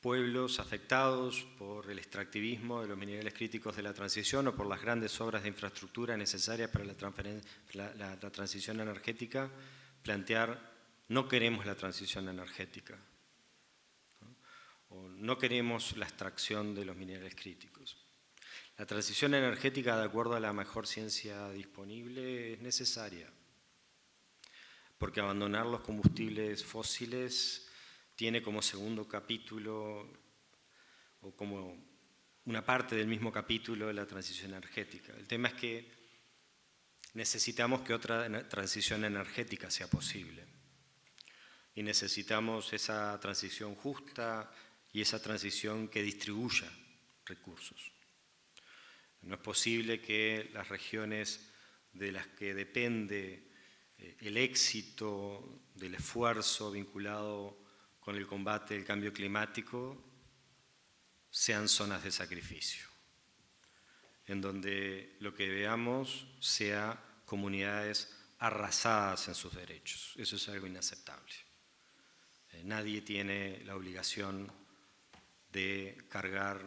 pueblos afectados por el extractivismo de los minerales críticos de la transición o por las grandes obras de infraestructura necesarias para la transición energética, plantear: no queremos la transición energética, ¿no? O no queremos la extracción de los minerales críticos. La transición energética, de acuerdo a la mejor ciencia disponible, es necesaria, porque abandonar los combustibles fósiles tiene como segundo capítulo, o como una parte del mismo capítulo, de la transición energética. El tema es que necesitamos que otra transición energética sea posible. Y necesitamos esa transición justa y esa transición que distribuya recursos. No es posible que las regiones de las que depende el éxito del esfuerzo vinculado con el combate del cambio climático sean zonas de sacrificio, en donde lo que veamos sea comunidades arrasadas en sus derechos. Eso es algo inaceptable. Nadie tiene la obligación de cargar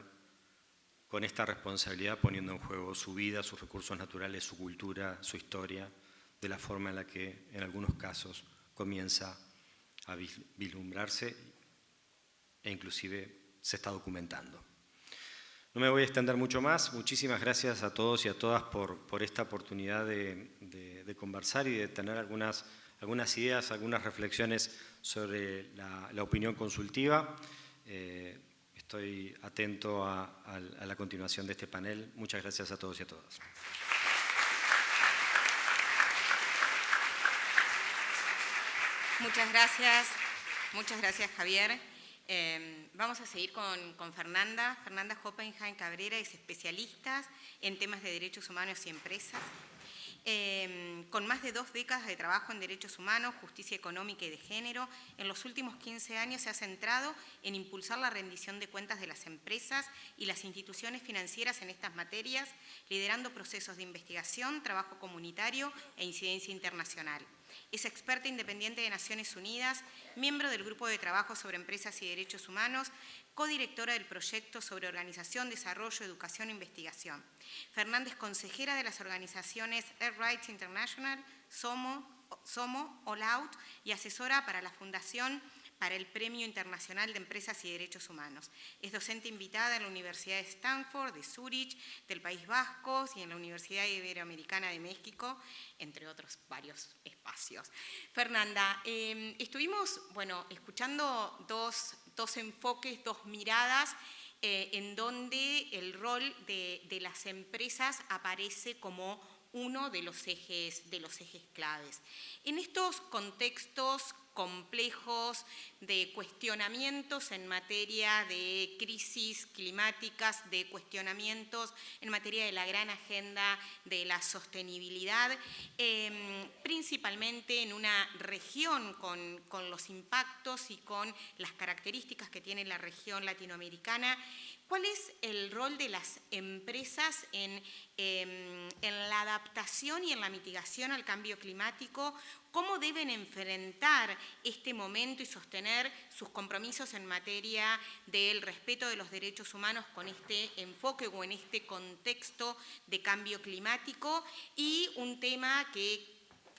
con esta responsabilidad poniendo en juego su vida, sus recursos naturales, su cultura, su historia, de la forma en la que en algunos casos comienza a vislumbrarse e inclusive se está documentando. No me voy a extender mucho más. Muchísimas gracias a todos y a todas por esta oportunidad de conversar y de tener algunas ideas, algunas reflexiones sobre la opinión consultiva. Estoy atento a la continuación de este panel. Muchas gracias a todos y a todas. Muchas gracias Javier. Vamos a seguir con Fernanda. Fernanda Hoppenheim Cabrera es especialista en temas de derechos humanos y empresas. Con más de 2 décadas de trabajo en derechos humanos, justicia económica y de género, en los últimos 15 años se ha centrado en impulsar la rendición de cuentas de las empresas y las instituciones financieras en estas materias, liderando procesos de investigación, trabajo comunitario e incidencia internacional. Es experta independiente de Naciones Unidas, miembro del Grupo de Trabajo sobre Empresas y Derechos Humanos, codirectora del proyecto sobre Organización, Desarrollo, Educación e Investigación. Fernanda es consejera de las organizaciones Earth Rights International, SOMO, All Out y asesora para la Fundación para el Premio Internacional de Empresas y Derechos Humanos. Es docente invitada en la Universidad de Stanford, de Zúrich, del País Vasco y en la Universidad Iberoamericana de México, entre otros varios espacios. Fernanda, estuvimos escuchando dos enfoques, 2 miradas, en donde el rol de las empresas aparece como uno de los ejes claves. En estos contextos complejos de cuestionamientos en materia de crisis climáticas, de cuestionamientos en materia de la gran agenda de la sostenibilidad, principalmente en una región con los impactos y con las características que tiene la región latinoamericana. ¿Cuál es el rol de las empresas en la adaptación y en la mitigación al cambio climático? ¿Cómo deben enfrentar este momento y sostener sus compromisos en materia del respeto de los derechos humanos con este enfoque o en este contexto de cambio climático? Y un tema que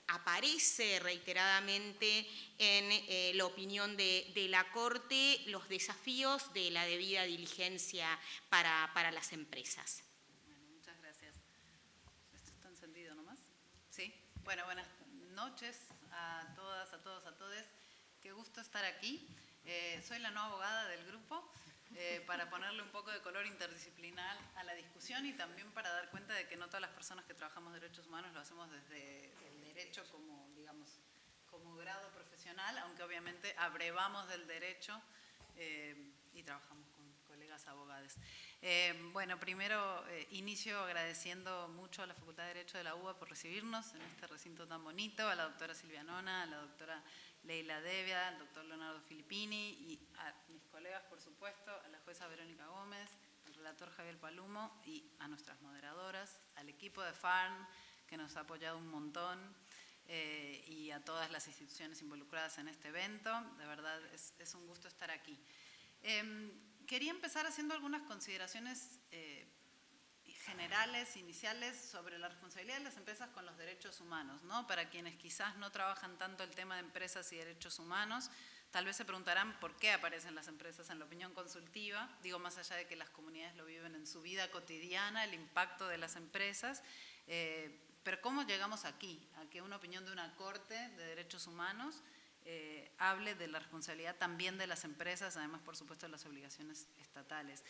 aparece reiteradamente en la opinión de la Corte, los desafíos de la debida diligencia para las empresas. Bueno, muchas gracias. ¿Esto está encendido nomás? Sí. Bueno, buenas noches a todas, a todos, a todes. Qué gusto estar aquí. Soy la nueva abogada del grupo, para ponerle un poco de color interdisciplinar a la discusión y también para dar cuenta de que no todas las personas que trabajamos derechos humanos lo hacemos desde el derecho como, digamos, como grado profesional, aunque obviamente abrevamos del derecho y trabajamos con colegas abogados. Bueno, primero inicio agradeciendo mucho a la Facultad de Derecho de la UBA por recibirnos en este recinto tan bonito, a la doctora Silvia Nona, a la doctora Leila Devia, al doctor Leonardo Filippini y a mis colegas, por supuesto, a la jueza Verónica Gómez, al relator Javier Palumo y a nuestras moderadoras, al equipo de FARN que nos ha apoyado un montón y a todas las instituciones involucradas en este evento. De verdad es un gusto estar aquí. Quería empezar haciendo algunas consideraciones generales, iniciales, sobre la responsabilidad de las empresas con los derechos humanos, ¿no? Para quienes quizás no trabajan tanto el tema de empresas y derechos humanos, tal vez se preguntarán por qué aparecen las empresas en la opinión consultiva. Digo, más allá de que las comunidades lo viven en su vida cotidiana, el impacto de las empresas, pero ¿cómo llegamos aquí? A que una opinión de una Corte de Derechos Humanos hable de la responsabilidad también de las empresas, además, por supuesto, de las obligaciones estatales.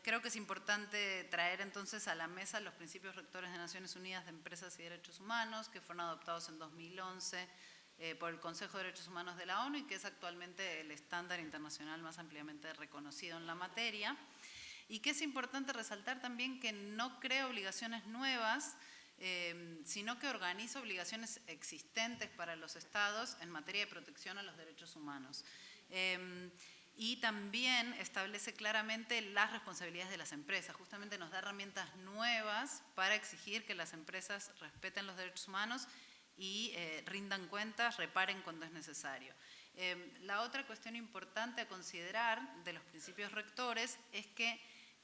Creo que es importante traer entonces a la mesa los principios rectores de Naciones Unidas de Empresas y Derechos Humanos, que fueron adoptados en 2011 por el Consejo de Derechos Humanos de la ONU y que es actualmente el estándar internacional más ampliamente reconocido en la materia. Y que es importante resaltar también que no crea obligaciones nuevas, sino que organiza obligaciones existentes para los estados en materia de protección a los derechos humanos. Y también establece claramente las responsabilidades de las empresas. Justamente nos da herramientas nuevas para exigir que las empresas respeten los derechos humanos y rindan cuentas, reparen cuando es necesario. La otra cuestión importante a considerar de los principios rectores es que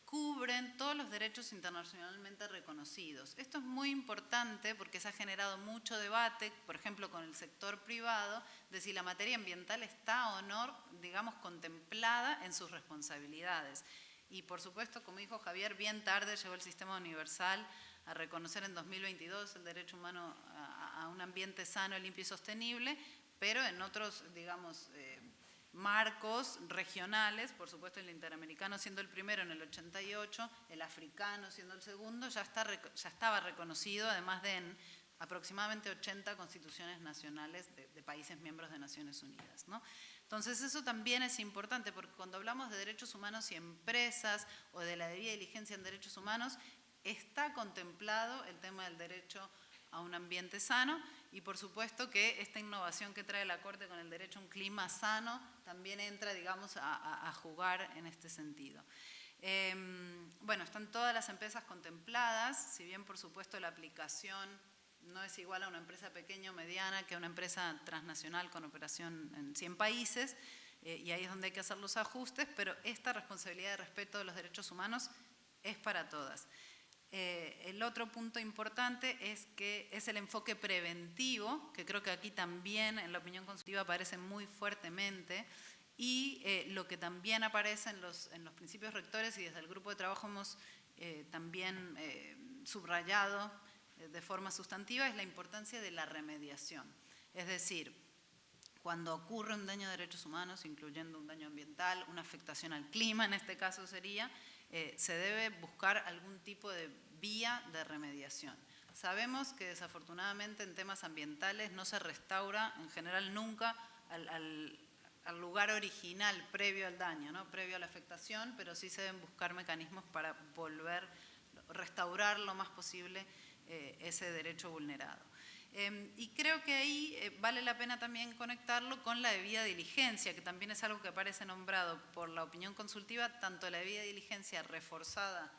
cubren todos los derechos internacionalmente reconocidos. Esto es muy importante porque se ha generado mucho debate, por ejemplo, con el sector privado, de si la materia ambiental está o no, digamos, contemplada en sus responsabilidades. Y por supuesto, como dijo Javier, bien tarde llegó el Sistema Universal a reconocer en 2022 el derecho humano a un ambiente sano, limpio y sostenible, pero en otros, digamos, marcos regionales, por supuesto el interamericano siendo el primero en el 88, el africano siendo el segundo, ya estaba reconocido, además de en aproximadamente 80 constituciones nacionales de países miembros de Naciones Unidas, ¿no? Entonces eso también es importante, porque cuando hablamos de derechos humanos y empresas o de la debida diligencia en derechos humanos, está contemplado el tema del derecho a un ambiente sano y por supuesto que esta innovación que trae la Corte con el derecho a un clima sano también entra, digamos, a jugar en este sentido. Bueno, están todas las empresas contempladas, si bien por supuesto la aplicación no es igual a una empresa pequeña o mediana que a una empresa transnacional con operación en 100 países, y ahí es donde hay que hacer los ajustes, pero esta responsabilidad de respeto de los derechos humanos es para todas. El otro punto importante es que es el enfoque preventivo, que creo que aquí también en la opinión consultiva aparece muy fuertemente, y lo que también aparece en los principios rectores y desde el grupo de trabajo hemos también subrayado de forma sustantiva es la importancia de la remediación. Es decir, cuando ocurre un daño de derechos humanos, incluyendo un daño ambiental, una afectación al clima en este caso sería, se debe buscar algún tipo de vía de remediación. Sabemos que desafortunadamente en temas ambientales no se restaura en general nunca al lugar original previo al daño, ¿no? Previo a la afectación, pero sí se deben buscar mecanismos para restaurar lo más posible ese derecho vulnerado. Y creo que ahí vale la pena también conectarlo con la debida diligencia, que también es algo que aparece nombrado por la opinión consultiva, tanto la debida diligencia reforzada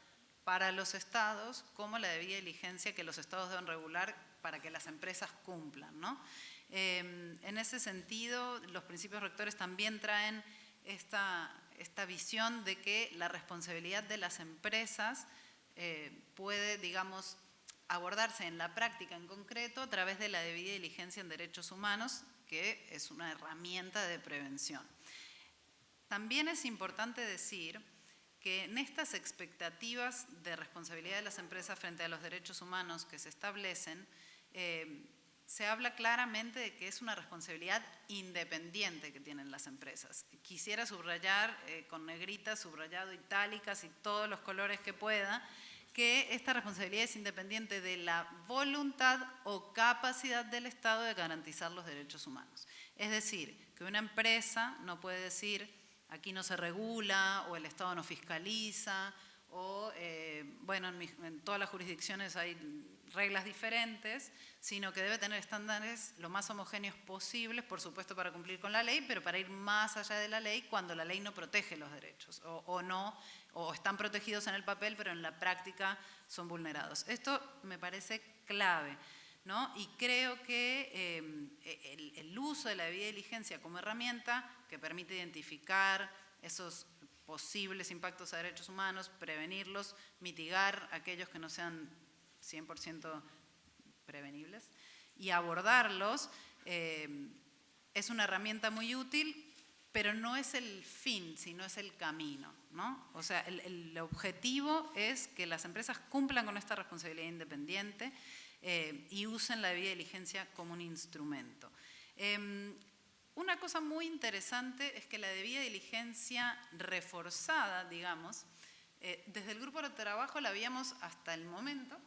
para los estados como la debida diligencia que los estados deben regular para que las empresas cumplan, ¿no? En ese sentido, los principios rectores también traen esta visión de que la responsabilidad de las empresas puede, digamos, abordarse en la práctica en concreto a través de la debida diligencia en derechos humanos, que es una herramienta de prevención. También es importante decir que en estas expectativas de responsabilidad de las empresas frente a los derechos humanos que se establecen, se habla claramente de que es una responsabilidad independiente que tienen las empresas. Quisiera subrayar con negritas, subrayado, itálicas y todos los colores que pueda, que esta responsabilidad es independiente de la voluntad o capacidad del Estado de garantizar los derechos humanos. Es decir, que una empresa no puede decir aquí no se regula o el Estado no fiscaliza o, bueno, en todas las jurisdicciones hay reglas diferentes, sino que debe tener estándares lo más homogéneos posibles, por supuesto para cumplir con la ley, pero para ir más allá de la ley cuando la ley no protege los derechos o están protegidos en el papel, pero en la práctica son vulnerados. Esto me parece clave, ¿no? Y creo que el uso de la debida diligencia como herramienta que permite identificar esos posibles impactos a derechos humanos, prevenirlos, mitigar aquellos que no sean 100% prevenibles y abordarlos, es una herramienta muy útil, pero no es el fin, sino es el camino, ¿no? O sea, el objetivo es que las empresas cumplan con esta responsabilidad independiente y usen la debida diligencia como un instrumento. Una cosa muy interesante es que la debida diligencia reforzada, digamos, desde el grupo de trabajo la habíamos hasta el momento,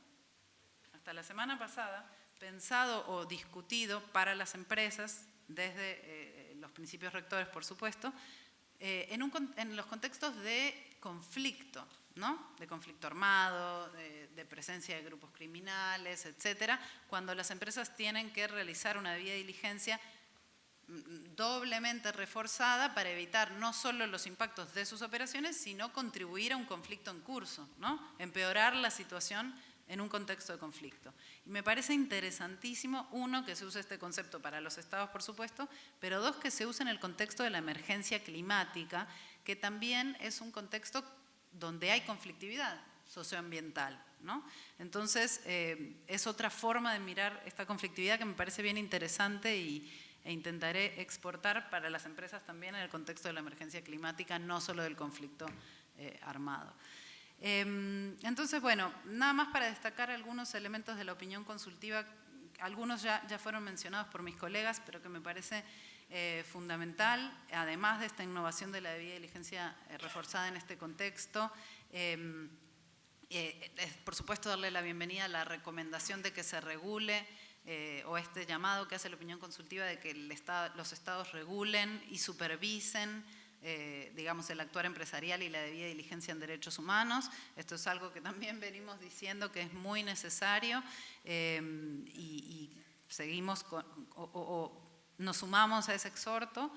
hasta la semana pasada, pensado o discutido para las empresas, desde los principios rectores, por supuesto, en los contextos de conflicto, ¿no? De conflicto armado, de presencia de grupos criminales, etcétera, cuando las empresas tienen que realizar una debida diligencia doblemente reforzada para evitar no solo los impactos de sus operaciones, sino contribuir a un conflicto en curso, ¿no? Empeorar la situación en un contexto de conflicto. Y me parece interesantísimo, uno, que se use este concepto para los estados, por supuesto, pero dos, que se use en el contexto de la emergencia climática, que también es un contexto donde hay conflictividad socioambiental, ¿no? Entonces, es otra forma de mirar esta conflictividad que me parece bien interesante e intentaré exportar para las empresas también en el contexto de la emergencia climática, no solo del conflicto armado. Entonces, bueno, nada más para destacar algunos elementos de la opinión consultiva, algunos ya fueron mencionados por mis colegas, pero que me parece fundamental, además de esta innovación de la debida diligencia reforzada en este contexto. Por supuesto, darle la bienvenida a la recomendación de que se regule o este llamado que hace la opinión consultiva de que los estados regulen y supervisen digamos, el actuar empresarial y la debida diligencia en derechos humanos. Esto es algo que también venimos diciendo que es muy necesario y seguimos nos sumamos a ese exhorto.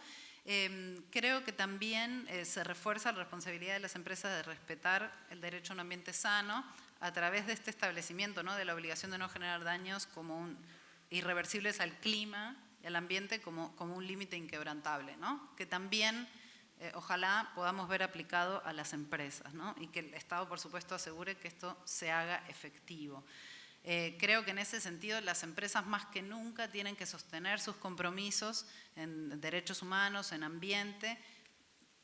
Creo que también se refuerza la responsabilidad de las empresas de respetar el derecho a un ambiente sano a través de este establecimiento, ¿no?, de la obligación de no generar daños irreversibles al clima y al ambiente como un límite inquebrantable, ¿no?, que también ojalá podamos ver aplicado a las empresas, ¿no?, y que el Estado, por supuesto, asegure que esto se haga efectivo. Creo que en ese sentido las empresas más que nunca tienen que sostener sus compromisos en derechos humanos, en ambiente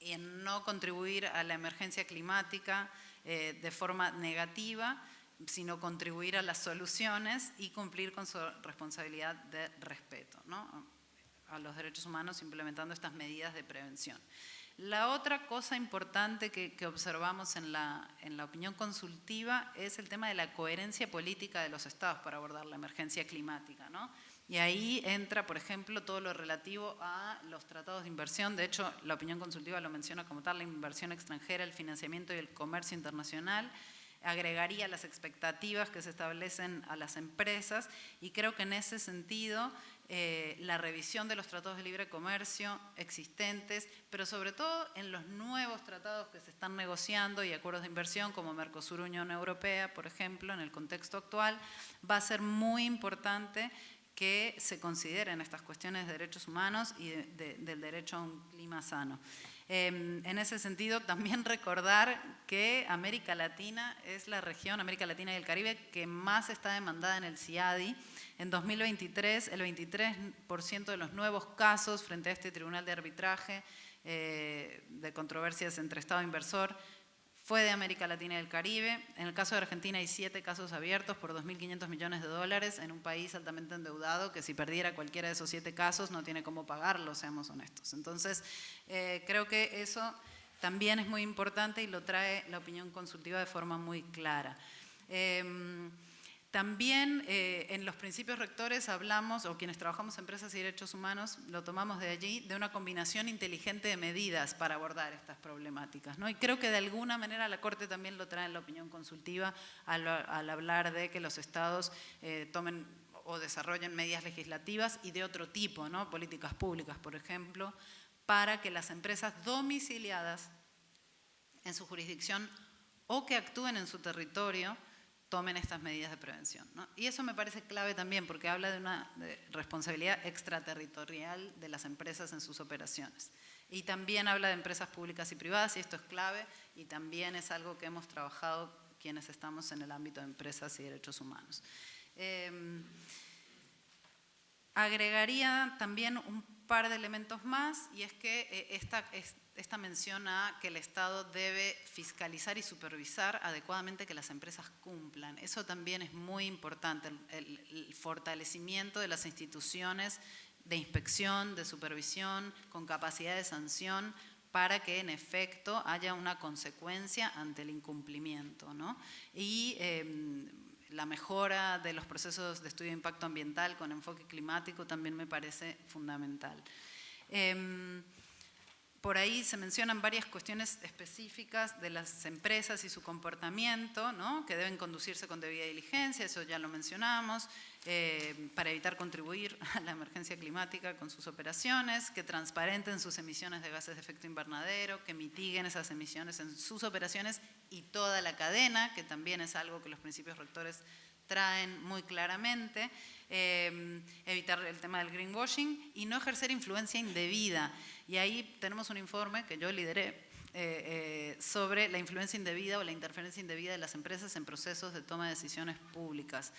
y en no contribuir a la emergencia climática de forma negativa, sino contribuir a las soluciones y cumplir con su responsabilidad de respeto, ¿no?, a los derechos humanos, implementando estas medidas de prevención. La otra cosa importante que observamos en la opinión consultiva es el tema de la coherencia política de los estados para abordar la emergencia climática, ¿no? Y ahí entra, por ejemplo, todo lo relativo a los tratados de inversión. De hecho, la opinión consultiva lo menciona como tal: la inversión extranjera, el financiamiento y el comercio internacional. Agregaría las expectativas que se establecen a las empresas, y creo que en ese sentido la revisión de los tratados de libre comercio existentes, pero sobre todo en los nuevos tratados que se están negociando y acuerdos de inversión como Mercosur-Unión Europea, por ejemplo, en el contexto actual, va a ser muy importante que se consideren estas cuestiones de derechos humanos y del derecho a un clima sano. En ese sentido, también recordar que América Latina es la región, América Latina y el Caribe, que más está demandada en el CIADI. En 2023, el 23% de los nuevos casos frente a este tribunal de arbitraje de controversias entre Estado e inversor fue de América Latina y el Caribe. En el caso de Argentina hay 7 casos abiertos por 2.500 millones de dólares en un país altamente endeudado que si perdiera cualquiera de esos 7 casos no tiene cómo pagarlo, seamos honestos. Entonces, creo que eso también es muy importante y lo trae la opinión consultiva de forma muy clara. También en los principios rectores hablamos, o quienes trabajamos en empresas y derechos humanos, lo tomamos de allí, de una combinación inteligente de medidas para abordar estas problemáticas, ¿no? Y creo que de alguna manera la Corte también lo trae en la opinión consultiva al hablar de que los estados tomen o desarrollen medidas legislativas y de otro tipo, ¿no?, políticas públicas, por ejemplo, para que las empresas domiciliadas en su jurisdicción o que actúen en su territorio tomen estas medidas de prevención, ¿no? Y eso me parece clave también porque habla de una responsabilidad extraterritorial de las empresas en sus operaciones. Y también habla de empresas públicas y privadas, y esto es clave, y también es algo que hemos trabajado quienes estamos en el ámbito de empresas y derechos humanos. Agregaría también un par de elementos más, y es que esta mención a que el Estado debe fiscalizar y supervisar adecuadamente que las empresas cumplan. Eso también es muy importante, el fortalecimiento de las instituciones de inspección, de supervisión, con capacidad de sanción, para que en efecto haya una consecuencia ante el incumplimiento, ¿no? Y la mejora de los procesos de estudio de impacto ambiental con enfoque climático también me parece fundamental. Por ahí se mencionan varias cuestiones específicas de las empresas y su comportamiento, ¿no?, que deben conducirse con debida diligencia, eso ya lo mencionamos, para evitar contribuir a la emergencia climática con sus operaciones, que transparenten sus emisiones de gases de efecto invernadero, que mitiguen esas emisiones en sus operaciones y toda la cadena, que también es algo que los principios rectores traen muy claramente, evitar el tema del greenwashing y no ejercer influencia indebida. Y ahí tenemos un informe que yo lideré sobre la influencia indebida o la interferencia indebida de las empresas en procesos de toma de decisiones públicas,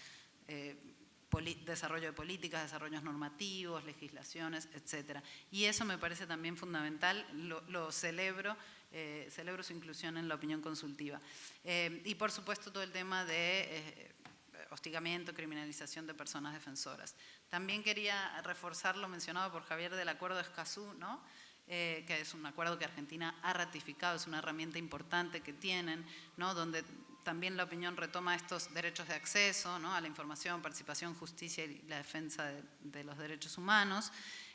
desarrollo de políticas, desarrollos normativos, legislaciones, etc. Y eso me parece también fundamental, lo celebro, celebro su inclusión en la opinión consultiva. Y por supuesto todo el tema de hostigamiento, criminalización de personas defensoras. También quería reforzar lo mencionado por Javier del acuerdo de Escazú, ¿no? Que es un acuerdo que Argentina ha ratificado, es una herramienta importante que tienen, ¿no? Donde también la opinión retoma estos derechos de acceso, ¿no? A la información, participación, justicia y la defensa de los derechos humanos,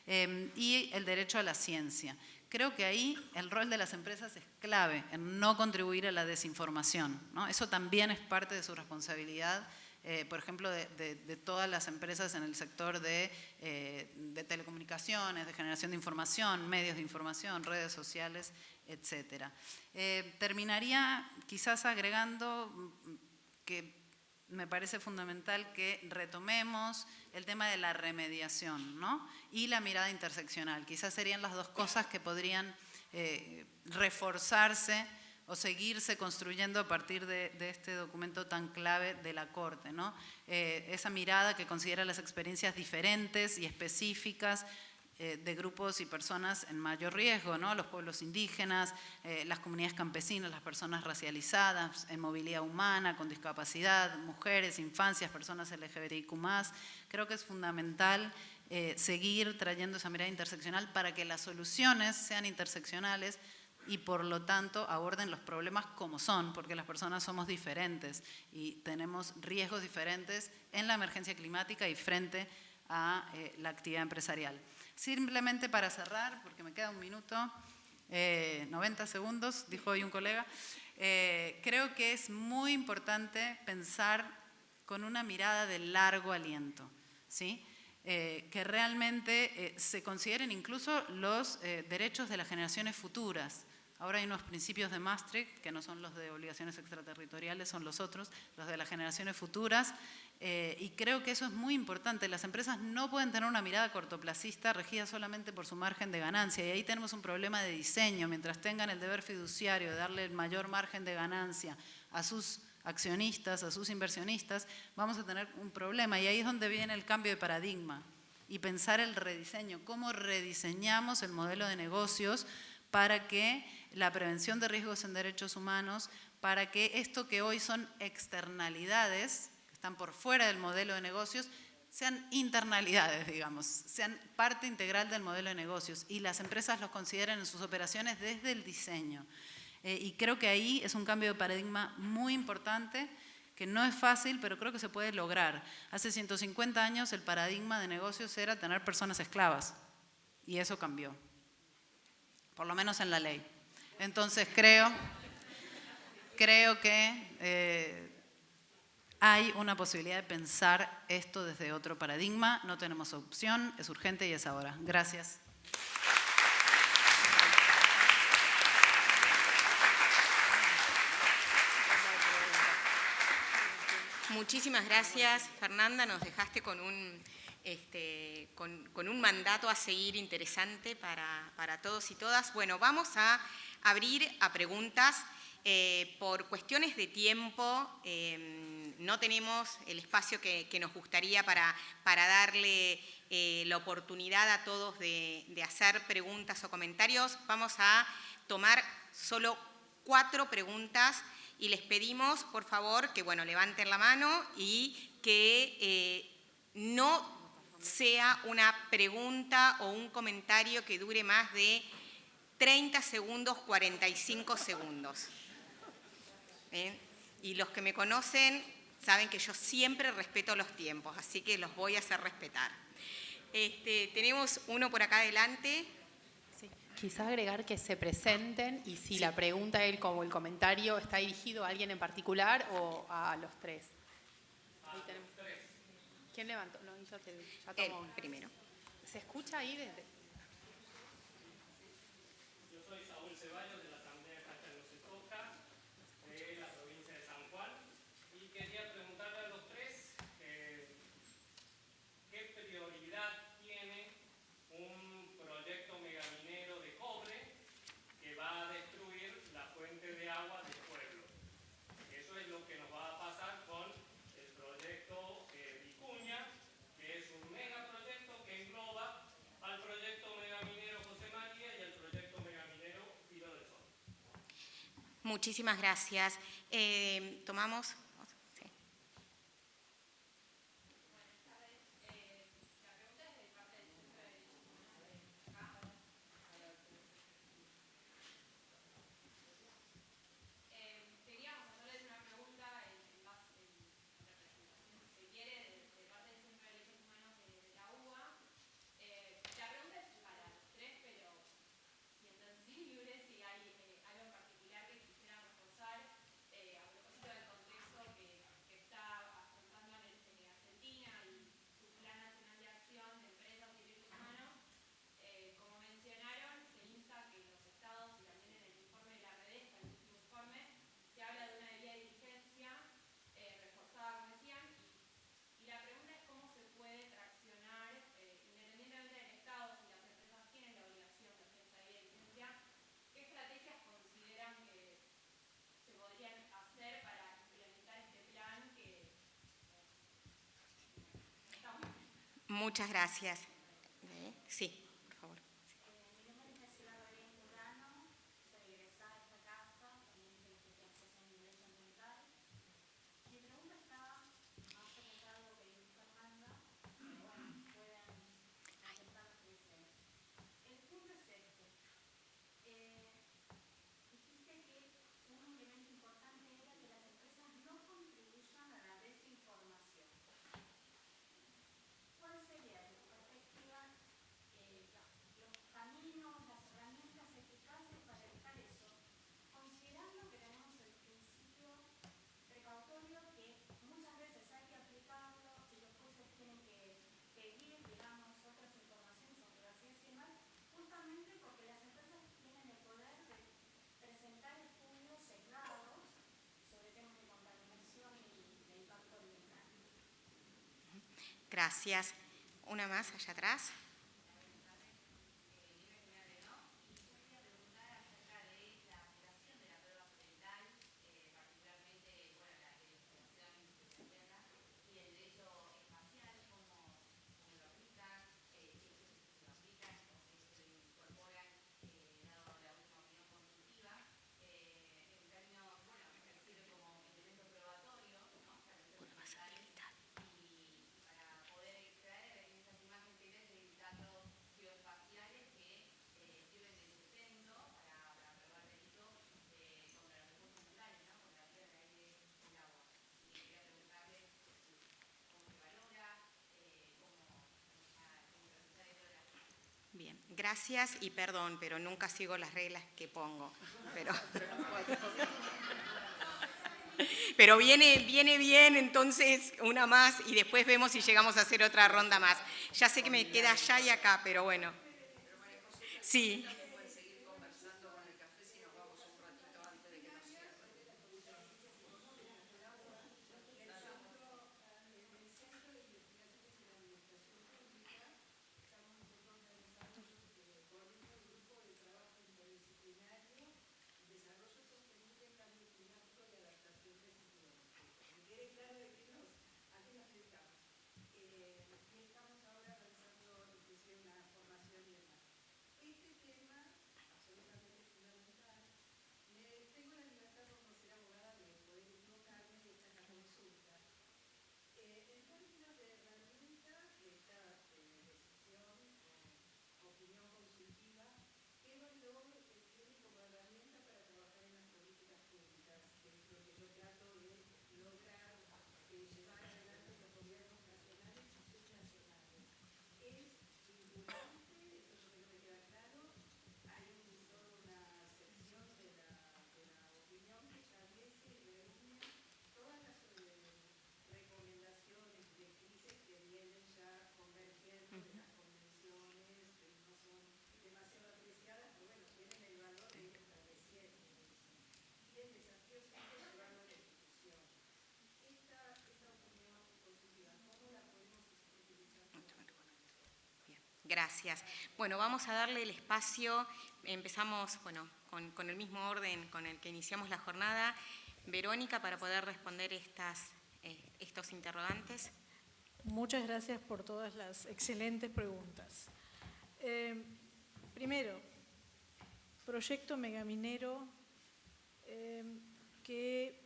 y el derecho a la ciencia. Creo que ahí el rol de las empresas es clave en no contribuir a la desinformación, ¿no? Eso también es parte de su responsabilidad. Por ejemplo, de todas las empresas en el sector de telecomunicaciones, de generación de información, medios de información, redes sociales, etc. Terminaría quizás agregando que me parece fundamental que retomemos el tema de la remediación, ¿no? Y la mirada interseccional. Quizás serían las dos cosas que podrían reforzarse o seguirse construyendo a partir de este documento tan clave de la Corte, ¿no? Esa mirada que considera las experiencias diferentes y específicas de grupos y personas en mayor riesgo, ¿no? Los pueblos indígenas, las comunidades campesinas, las personas racializadas, en movilidad humana, con discapacidad, mujeres, infancias, personas LGBTIQ+. Creo que es fundamental seguir trayendo esa mirada interseccional para que las soluciones sean interseccionales y por lo tanto aborden los problemas como son, porque las personas somos diferentes y tenemos riesgos diferentes en la emergencia climática y frente a la actividad empresarial. Simplemente para cerrar, porque me queda un minuto, 90 segundos, dijo hoy un colega, creo que es muy importante pensar con una mirada de largo aliento, ¿sí? Que realmente se consideren incluso los derechos de las generaciones futuras. Ahora hay unos principios de Maastricht, que no son los de obligaciones extraterritoriales, son los otros, los de las generaciones futuras, y creo que eso es muy importante. Las empresas no pueden tener una mirada cortoplacista regida solamente por su margen de ganancia, y ahí tenemos un problema de diseño. Mientras tengan el deber fiduciario de darle el mayor margen de ganancia a sus accionistas, a sus inversionistas, vamos a tener un problema, y ahí es donde viene el cambio de paradigma y pensar el rediseño, cómo rediseñamos el modelo de negocios para que la prevención de riesgos en derechos humanos, para que esto que hoy son externalidades, que están por fuera del modelo de negocios, sean internalidades, digamos, sean parte integral del modelo de negocios y las empresas los consideren en sus operaciones desde el diseño. Y creo que ahí es un cambio de paradigma muy importante, que no es fácil, pero creo que se puede lograr. Hace 150 años el paradigma de negocios era tener personas esclavas, y eso cambió, por lo menos en la ley. Entonces creo que hay una posibilidad de pensar esto desde otro paradigma. No tenemos opción, es urgente y es ahora. Gracias. Muchísimas gracias, Fernanda. Nos dejaste con un mandato a seguir interesante para todos y todas. Bueno, vamos a abrir a preguntas. Por cuestiones de tiempo, no tenemos el espacio que nos gustaría para darle la oportunidad a todos de hacer preguntas o comentarios. Vamos a tomar solo 4 preguntas y les pedimos, por favor, que levanten la mano y que no sea una pregunta o un comentario que dure más de 30 segundos, 45 segundos. Y los que me conocen saben que yo siempre respeto los tiempos, así que los voy a hacer respetar. Tenemos uno por acá adelante. Sí. Quizá agregar que se presenten y si la pregunta o el comentario está dirigido a alguien en particular o a los 3. Ahí tenemos 3. ¿Quién levantó? No, yo ya tomo uno. Primero. ¿Se escucha ahí desde...? Yo soy Saúl Ceballos de la Asamblea de Hashtag No Se Toca. Muchísimas gracias. Tomamos... Sí. Muchas gracias. Sí, por favor. Mi nombre es Graciela Rodríguez Murano, soy egresada de esta casa, también tengo especialización en Derecho Ambiental. Mi pregunta está más orientada a lo que dijo Fernanda, pero bueno, pueden aceptar lo que deseen. El punto es este. Dijiste que un elemento importante era que las empresas no contribuyan a la desinformación. ¿Cuál sería, desde tu perspectiva, los caminos, las herramientas eficaces para evitar eso, considerando que tenemos el principio precautorio que muchas veces hay que aplicarlo y los jueces tienen que pedir, digamos, otras informaciones sobre veracidad y demás, justamente porque las empresas tienen el poder de presentar estudios sesgados sobre temas de contaminación y de impacto ambiental? Gracias. Una más allá atrás. Bien, gracias y perdón, pero nunca sigo las reglas que pongo. Pero viene bien, entonces una más y después vemos si llegamos a hacer otra ronda más. Ya sé que me queda allá y acá, pero bueno. Sí. Gracias. Bueno, vamos a darle el espacio. Empezamos con el mismo orden con el que iniciamos la jornada. Verónica, para poder responder estos interrogantes. Muchas gracias por todas las excelentes preguntas. Primero, proyecto megaminero que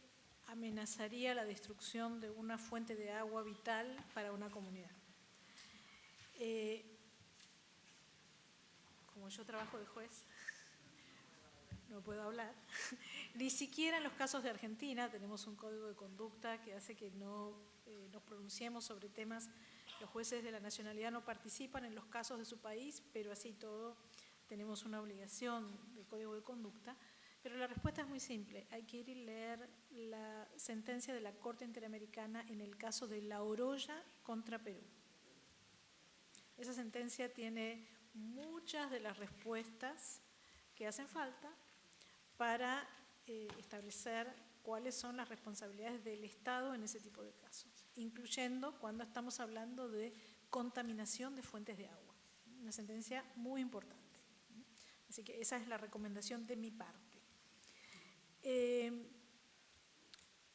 amenazaría la destrucción de una fuente de agua vital para una comunidad. Como yo trabajo de juez, no puedo hablar. Ni siquiera en los casos de Argentina tenemos un código de conducta que hace que no nos pronunciemos sobre temas. Los jueces de la nacionalidad no participan en los casos de su país, pero así todo tenemos una obligación de código de conducta. Pero la respuesta es muy simple. Hay que ir y leer la sentencia de la Corte Interamericana en el caso de La Oroya contra Perú. Esa sentencia tiene muchas de las respuestas que hacen falta para establecer cuáles son las responsabilidades del Estado en ese tipo de casos, incluyendo cuando estamos hablando de contaminación de fuentes de agua. Una sentencia muy importante. Así que esa es la recomendación de mi parte.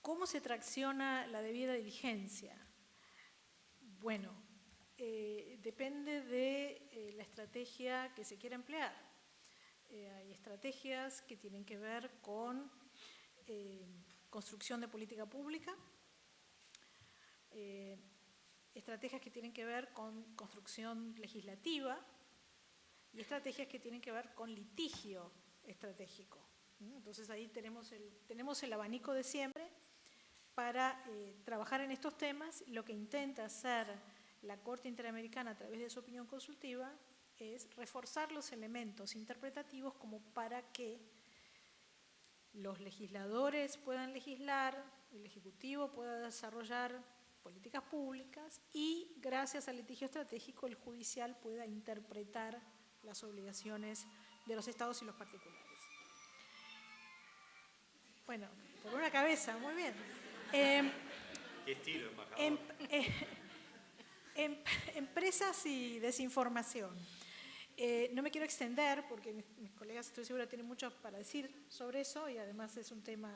¿Cómo se tracciona la debida diligencia? Bueno, depende de la estrategia que se quiera emplear. Hay estrategias que tienen que ver con construcción de política pública, estrategias que tienen que ver con construcción legislativa y estrategias que tienen que ver con litigio estratégico. Entonces ahí tenemos el abanico de siempre para trabajar en estos temas. Lo que intenta hacer la Corte Interamericana a través de su opinión consultiva es reforzar los elementos interpretativos como para que los legisladores puedan legislar, el Ejecutivo pueda desarrollar políticas públicas y, gracias al litigio estratégico, el judicial pueda interpretar las obligaciones de los estados y los particulares. Bueno, por una cabeza, muy bien. ¿Qué estilo, embajador? Empresas y desinformación. No me quiero extender porque mis colegas, estoy segura, tienen mucho para decir sobre eso y además es un tema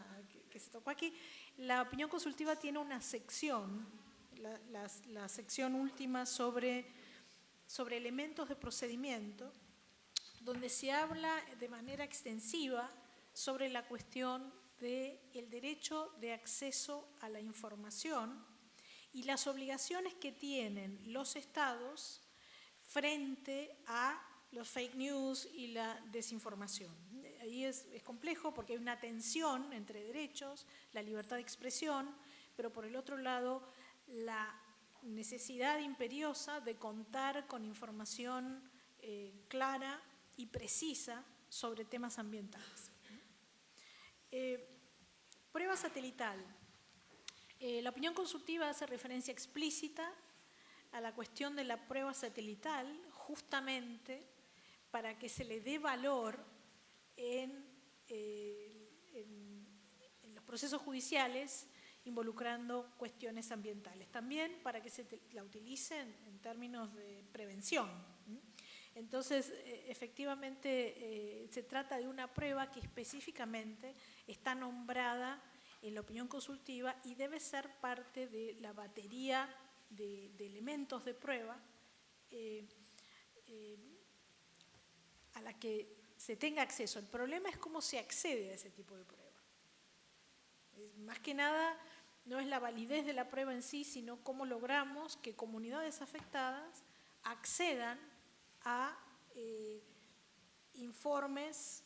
que se tocó aquí. La opinión consultiva tiene una sección, la sección última sobre elementos de procedimiento, donde se habla de manera extensiva sobre la cuestión del derecho de acceso a la información y las obligaciones que tienen los estados frente a los fake news y la desinformación. Ahí es complejo porque hay una tensión entre derechos, la libertad de expresión, pero por el otro lado la necesidad imperiosa de contar con información clara y precisa sobre temas ambientales. Prueba satelital. La opinión consultiva hace referencia explícita a la cuestión de la prueba satelital justamente para que se le dé valor en los procesos judiciales involucrando cuestiones ambientales. También para que se la utilicen en términos de prevención. Entonces, efectivamente, se trata de una prueba que específicamente está nombrada en la opinión consultiva y debe ser parte de la batería de elementos de prueba a la que se tenga acceso. El problema es cómo se accede a ese tipo de prueba. Más que nada, no es la validez de la prueba en sí, sino cómo logramos que comunidades afectadas accedan a informes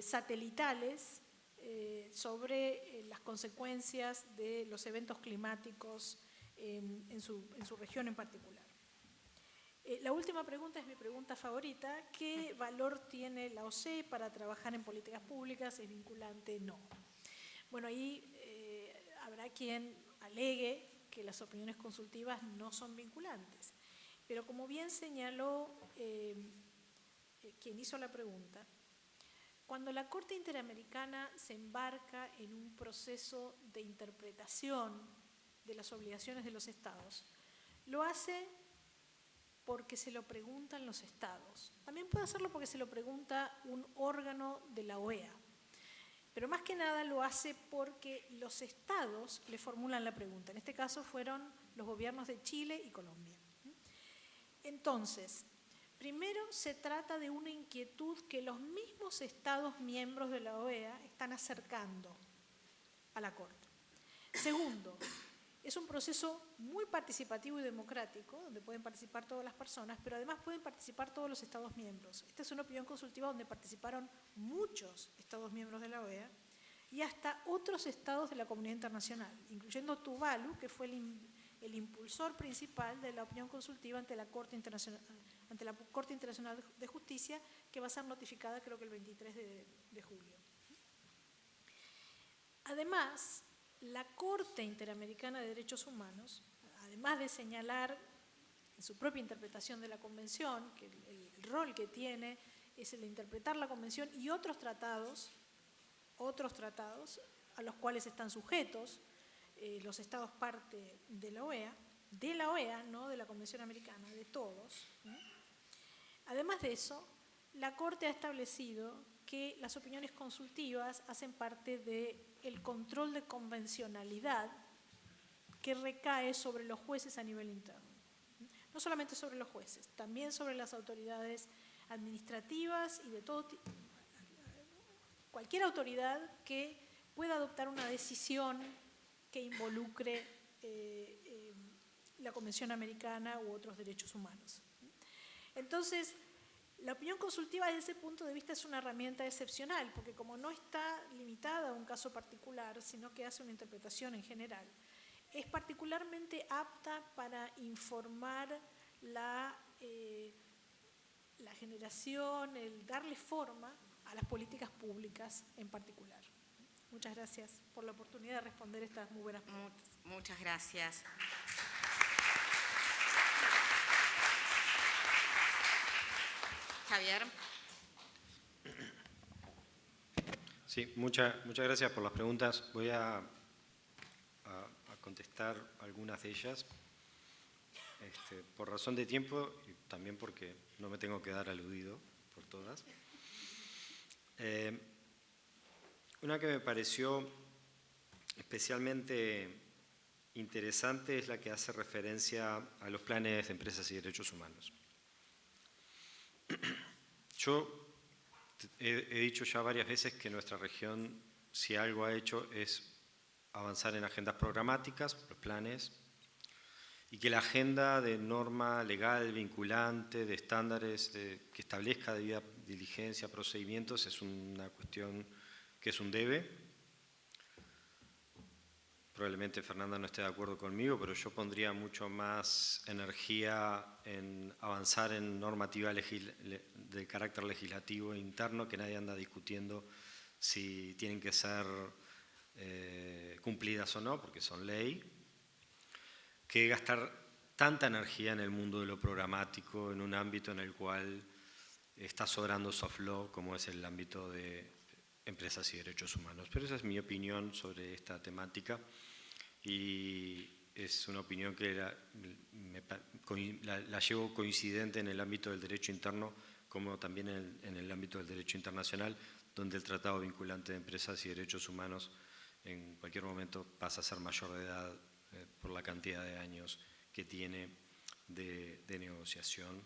satelitales sobre las consecuencias de los eventos climáticos en su región en particular. La última pregunta es mi pregunta favorita. ¿Qué valor tiene la OCE para trabajar en políticas públicas? ¿Es vinculante? No. Bueno, ahí habrá quien alegue que las opiniones consultivas no son vinculantes. Pero como bien señaló quien hizo la pregunta, cuando la Corte Interamericana se embarca en un proceso de interpretación de las obligaciones de los estados, lo hace porque se lo preguntan los estados. También puede hacerlo porque se lo pregunta un órgano de la OEA. Pero más que nada lo hace porque los estados le formulan la pregunta. En este caso fueron los gobiernos de Chile y Colombia. Entonces, Primero, se trata de una inquietud que los mismos Estados miembros de la OEA están acercando a la Corte. Segundo, es un proceso muy participativo y democrático, donde pueden participar todas las personas, pero además pueden participar todos los Estados miembros. Esta es una opinión consultiva donde participaron muchos Estados miembros de la OEA y hasta otros estados de la comunidad internacional, incluyendo Tuvalu, que fue el impulsor principal de la opinión consultiva ante la Corte Internacional de Justicia, que va a ser notificada creo que el 23 de julio. Además, la Corte Interamericana de Derechos Humanos, además de señalar en su propia interpretación de la Convención, que el rol que tiene es el de interpretar la Convención y otros tratados a los cuales están sujetos los estados parte de la OEA, no de la Convención Americana, de todos. Además de eso, la Corte ha establecido que las opiniones consultivas hacen parte del control de convencionalidad que recae sobre los jueces a nivel interno. No solamente sobre los jueces, también sobre las autoridades administrativas y de todo tipo, cualquier autoridad que pueda adoptar una decisión que involucre la Convención Americana u otros derechos humanos. Entonces, la opinión consultiva desde ese punto de vista es una herramienta excepcional, porque como no está limitada a un caso particular, sino que hace una interpretación en general, es particularmente apta para informar la generación, el darle forma a las políticas públicas en particular. Muchas gracias por la oportunidad de responder estas muy buenas preguntas. Muchas gracias. Javier. Sí, muchas gracias por las preguntas. Voy a contestar algunas de ellas. Por razón de tiempo y también porque no me tengo que dar aludido por todas. Una que me pareció especialmente interesante es la que hace referencia a los planes de empresas y derechos humanos. Yo he dicho ya varias veces que nuestra región, si algo ha hecho, es avanzar en agendas programáticas, los planes, y que la agenda de norma legal vinculante, de estándares que establezca debida diligencia, procedimientos, es una cuestión que es un debe. Probablemente Fernanda no esté de acuerdo conmigo, pero yo pondría mucho más energía en avanzar en normativa de carácter legislativo e interno, que nadie anda discutiendo si tienen que ser cumplidas o no, porque son ley, que gastar tanta energía en el mundo de lo programático, en un ámbito en el cual está sobrando soft law, como es el ámbito de empresas y derechos humanos. Pero esa es mi opinión sobre esta temática y es una opinión que la llevo coincidente en el ámbito del derecho interno como también en el ámbito del derecho internacional, donde el tratado vinculante de empresas y derechos humanos en cualquier momento pasa a ser mayor de edad por la cantidad de años que tiene de negociación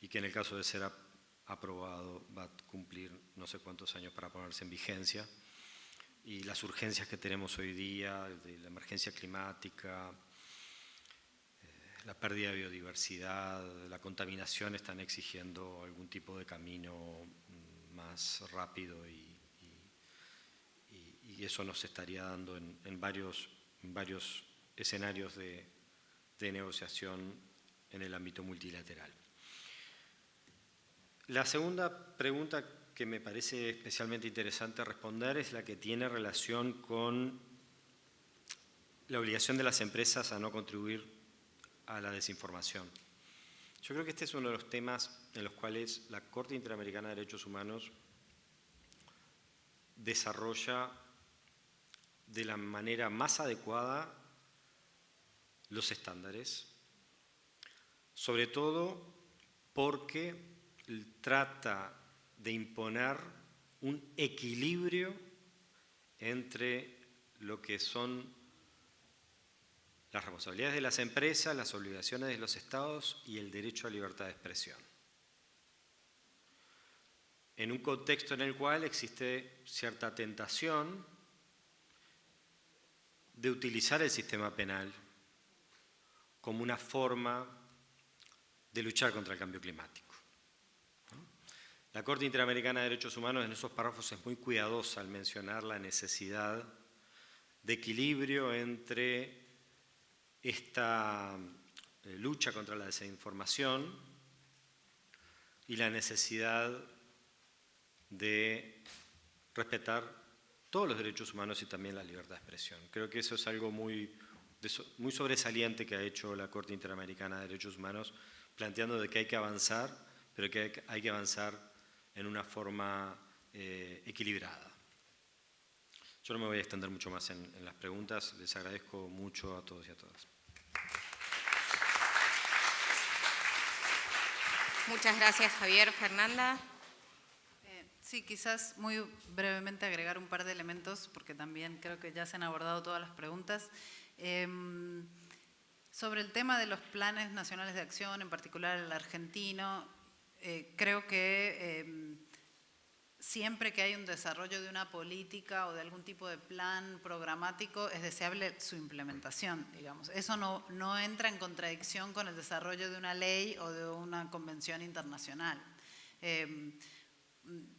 y que en el caso de ser aprobado va a cumplir no sé cuántos años para ponerse en vigencia, y las urgencias que tenemos hoy día de la emergencia climática, la pérdida de biodiversidad, la contaminación están exigiendo algún tipo de camino más rápido y eso nos estaría dando en varios escenarios de negociación en el ámbito multilateral. La segunda pregunta que me parece especialmente interesante responder es la que tiene relación con la obligación de las empresas a no contribuir a la desinformación. Yo creo que este es uno de los temas en los cuales la Corte Interamericana de Derechos Humanos desarrolla de la manera más adecuada los estándares, sobre todo porque trata de imponer un equilibrio entre lo que son las responsabilidades de las empresas, las obligaciones de los estados y el derecho a libertad de expresión. en un contexto en el cual existe cierta tentación de utilizar el sistema penal como una forma de luchar contra el cambio climático. La Corte Interamericana de Derechos Humanos en esos párrafos es muy cuidadosa al mencionar la necesidad de equilibrio entre esta lucha contra la desinformación y la necesidad de respetar todos los derechos humanos y también la libertad de expresión. Creo que eso es algo muy sobresaliente que ha hecho la Corte Interamericana de Derechos Humanos, planteando de que hay que avanzar, pero que hay que avanzar en una forma equilibrada. Yo no me voy a extender mucho más en las preguntas, les agradezco mucho a todos y a todas. Muchas gracias, Javier. Fernanda. Sí, quizás muy brevemente agregar un par de elementos, porque también creo que ya se han abordado todas las preguntas. Sobre el tema de los planes nacionales de acción, en particular el argentino, creo que siempre que hay un desarrollo de una política o de algún tipo de plan programático, es deseable su implementación, digamos. Eso no entra en contradicción con el desarrollo de una ley o de una convención internacional.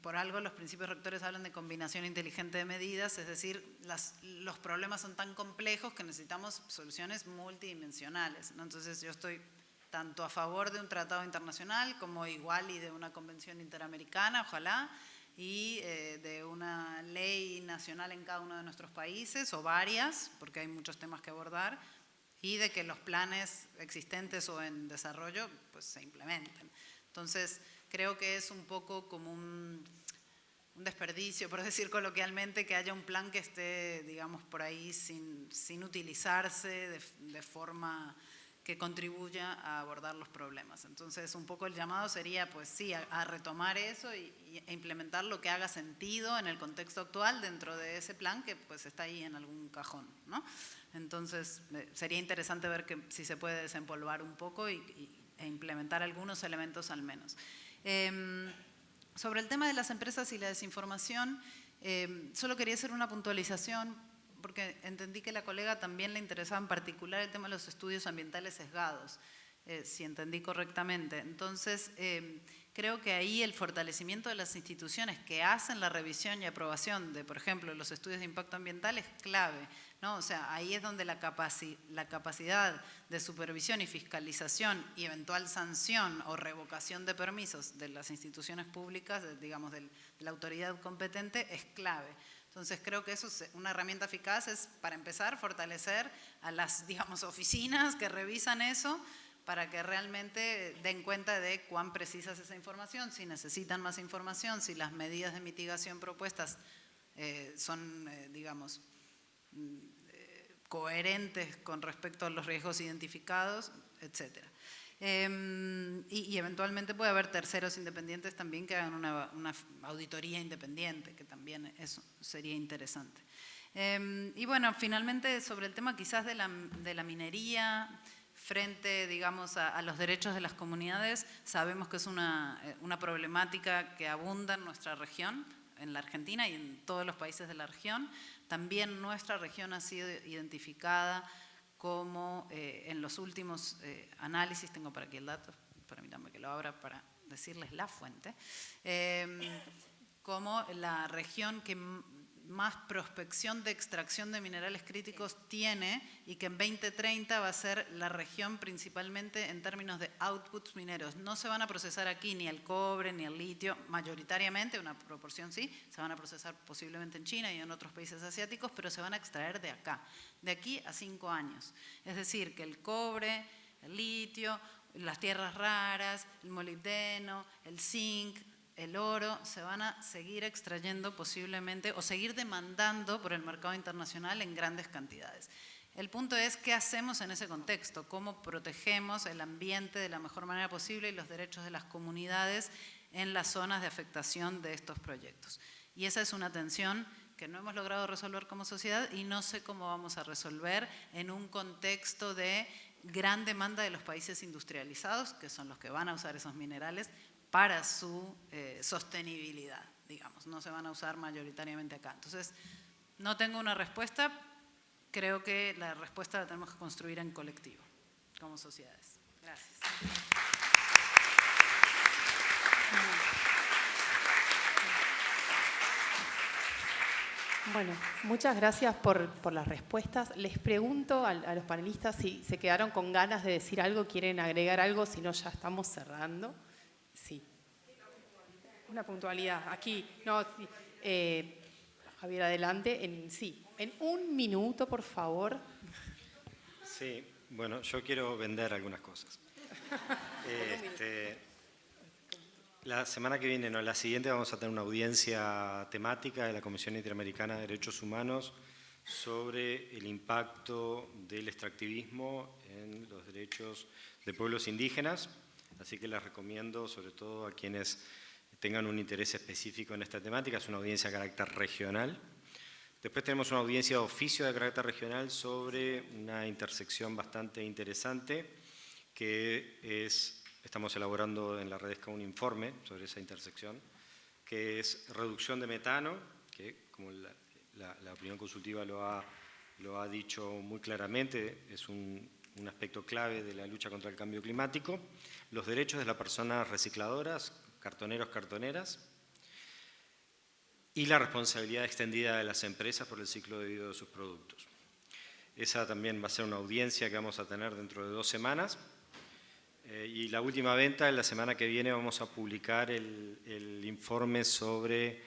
Por algo los principios rectores hablan de combinación inteligente de medidas, es decir, los problemas son tan complejos que necesitamos soluciones multidimensionales, ¿no? Entonces yo estoy tanto a favor de un tratado internacional como igual y de una convención interamericana, ojalá, y de una ley nacional en cada uno de nuestros países, o varias, porque hay muchos temas que abordar, y de que los planes existentes o en desarrollo pues, se implementen. Entonces, creo que es un poco como un desperdicio, por decir coloquialmente, que haya un plan que esté, digamos, por ahí sin utilizarse de forma que contribuya a abordar los problemas. Entonces, un poco el llamado sería, pues sí, a retomar eso e implementar lo que haga sentido en el contexto actual dentro de ese plan que pues está ahí en algún cajón, ¿no? Entonces, sería interesante ver si se puede desempolvar un poco e implementar algunos elementos al menos. Sobre el tema de las empresas y la desinformación, solo quería hacer una puntualización porque entendí que a la colega también le interesaba en particular el tema de los estudios ambientales sesgados, si entendí correctamente. Entonces, creo que ahí el fortalecimiento de las instituciones que hacen la revisión y aprobación de, por ejemplo, los estudios de impacto ambiental es clave, ¿no? O sea, ahí es donde la capacidad de supervisión y fiscalización y eventual sanción o revocación de permisos de las instituciones públicas, digamos, de la autoridad competente, es clave. Entonces creo que eso es una herramienta eficaz, es para empezar fortalecer a las, digamos, oficinas que revisan eso para que realmente den cuenta de cuán precisa es esa información, si necesitan más información, si las medidas de mitigación propuestas son, digamos, coherentes con respecto a los riesgos identificados, etcétera. Y eventualmente puede haber terceros independientes también que hagan una auditoría independiente, que también eso sería interesante. Y bueno, finalmente sobre el tema quizás de la minería frente, digamos, a los derechos de las comunidades, sabemos que es una problemática que abunda en nuestra región, en la Argentina y en todos los países de la región. También nuestra región ha sido identificada como en los últimos análisis, tengo por aquí el dato, permítanme que lo abra para decirles la fuente, como la región que más prospección de extracción de minerales críticos tiene y que en 2030 va a ser la región principalmente en términos de outputs mineros. No se van a procesar aquí ni el cobre ni el litio, mayoritariamente, una proporción sí, se van a procesar posiblemente en China y en otros países asiáticos, pero se van a extraer de acá, de aquí a 5 años. Es decir, que el cobre, el litio, las tierras raras, el molibdeno, el zinc, el oro, se van a seguir extrayendo posiblemente o seguir demandando por el mercado internacional en grandes cantidades. El punto es qué hacemos en ese contexto, cómo protegemos el ambiente de la mejor manera posible y los derechos de las comunidades en las zonas de afectación de estos proyectos. Y esa es una tensión que no hemos logrado resolver como sociedad y no sé cómo vamos a resolver en un contexto de gran demanda de los países industrializados, que son los que van a usar esos minerales, para su sostenibilidad, digamos, no se van a usar mayoritariamente acá. Entonces, no tengo una respuesta, creo que la respuesta la tenemos que construir en colectivo, como sociedades. Gracias. Bueno, muchas gracias por las respuestas. Les pregunto a los panelistas si se quedaron con ganas de decir algo, quieren agregar algo, si no ya estamos cerrando. Sí. Una puntualidad. Aquí, no, sí. Javier, adelante. Sí, en un minuto, por favor. Sí, bueno, yo quiero vender algunas cosas. La semana que viene, no, la siguiente, vamos a tener una audiencia temática de la Comisión Interamericana de Derechos Humanos sobre el impacto del extractivismo en los derechos de pueblos indígenas. Así que les recomiendo, sobre todo a quienes tengan un interés específico en esta temática, es una audiencia de carácter regional. Después tenemos una audiencia de oficio de carácter regional sobre una intersección bastante interesante que es... Estamos elaborando en la Redesca un informe sobre esa intersección, que es reducción de metano, que como la opinión consultiva lo ha dicho muy claramente, es un aspecto clave de la lucha contra el cambio climático, los derechos de las personas recicladoras, cartoneros, cartoneras, y la responsabilidad extendida de las empresas por el ciclo de vida de sus productos. Esa también va a ser una audiencia que vamos a tener dentro de 2 semanas. Y la última venta, la semana que viene vamos a publicar el informe sobre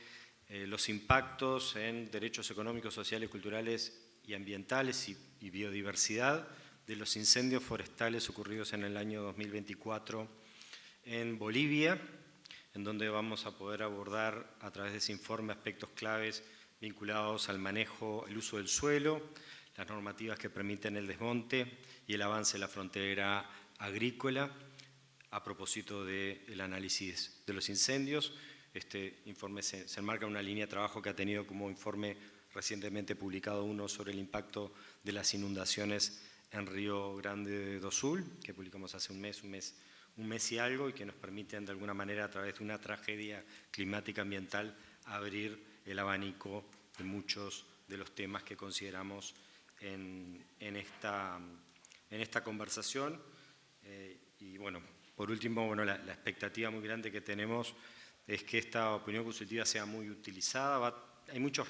los impactos en derechos económicos, sociales, culturales y ambientales y biodiversidad de los incendios forestales ocurridos en el año 2024 en Bolivia, en donde vamos a poder abordar a través de ese informe aspectos claves vinculados al manejo, el uso del suelo, las normativas que permiten el desmonte y el avance de la frontera agrícola a propósito del análisis de los incendios. Este informe se enmarca en una línea de trabajo que ha tenido como informe recientemente publicado uno sobre el impacto de las inundaciones en Río Grande do Sul, que publicamos hace un mes y algo, y que nos permiten de alguna manera a través de una tragedia climática ambiental abrir el abanico de muchos de los temas que consideramos en esta conversación. Y bueno, por último, bueno, la expectativa muy grande que tenemos es que esta opinión consultiva sea muy utilizada. Hay muchas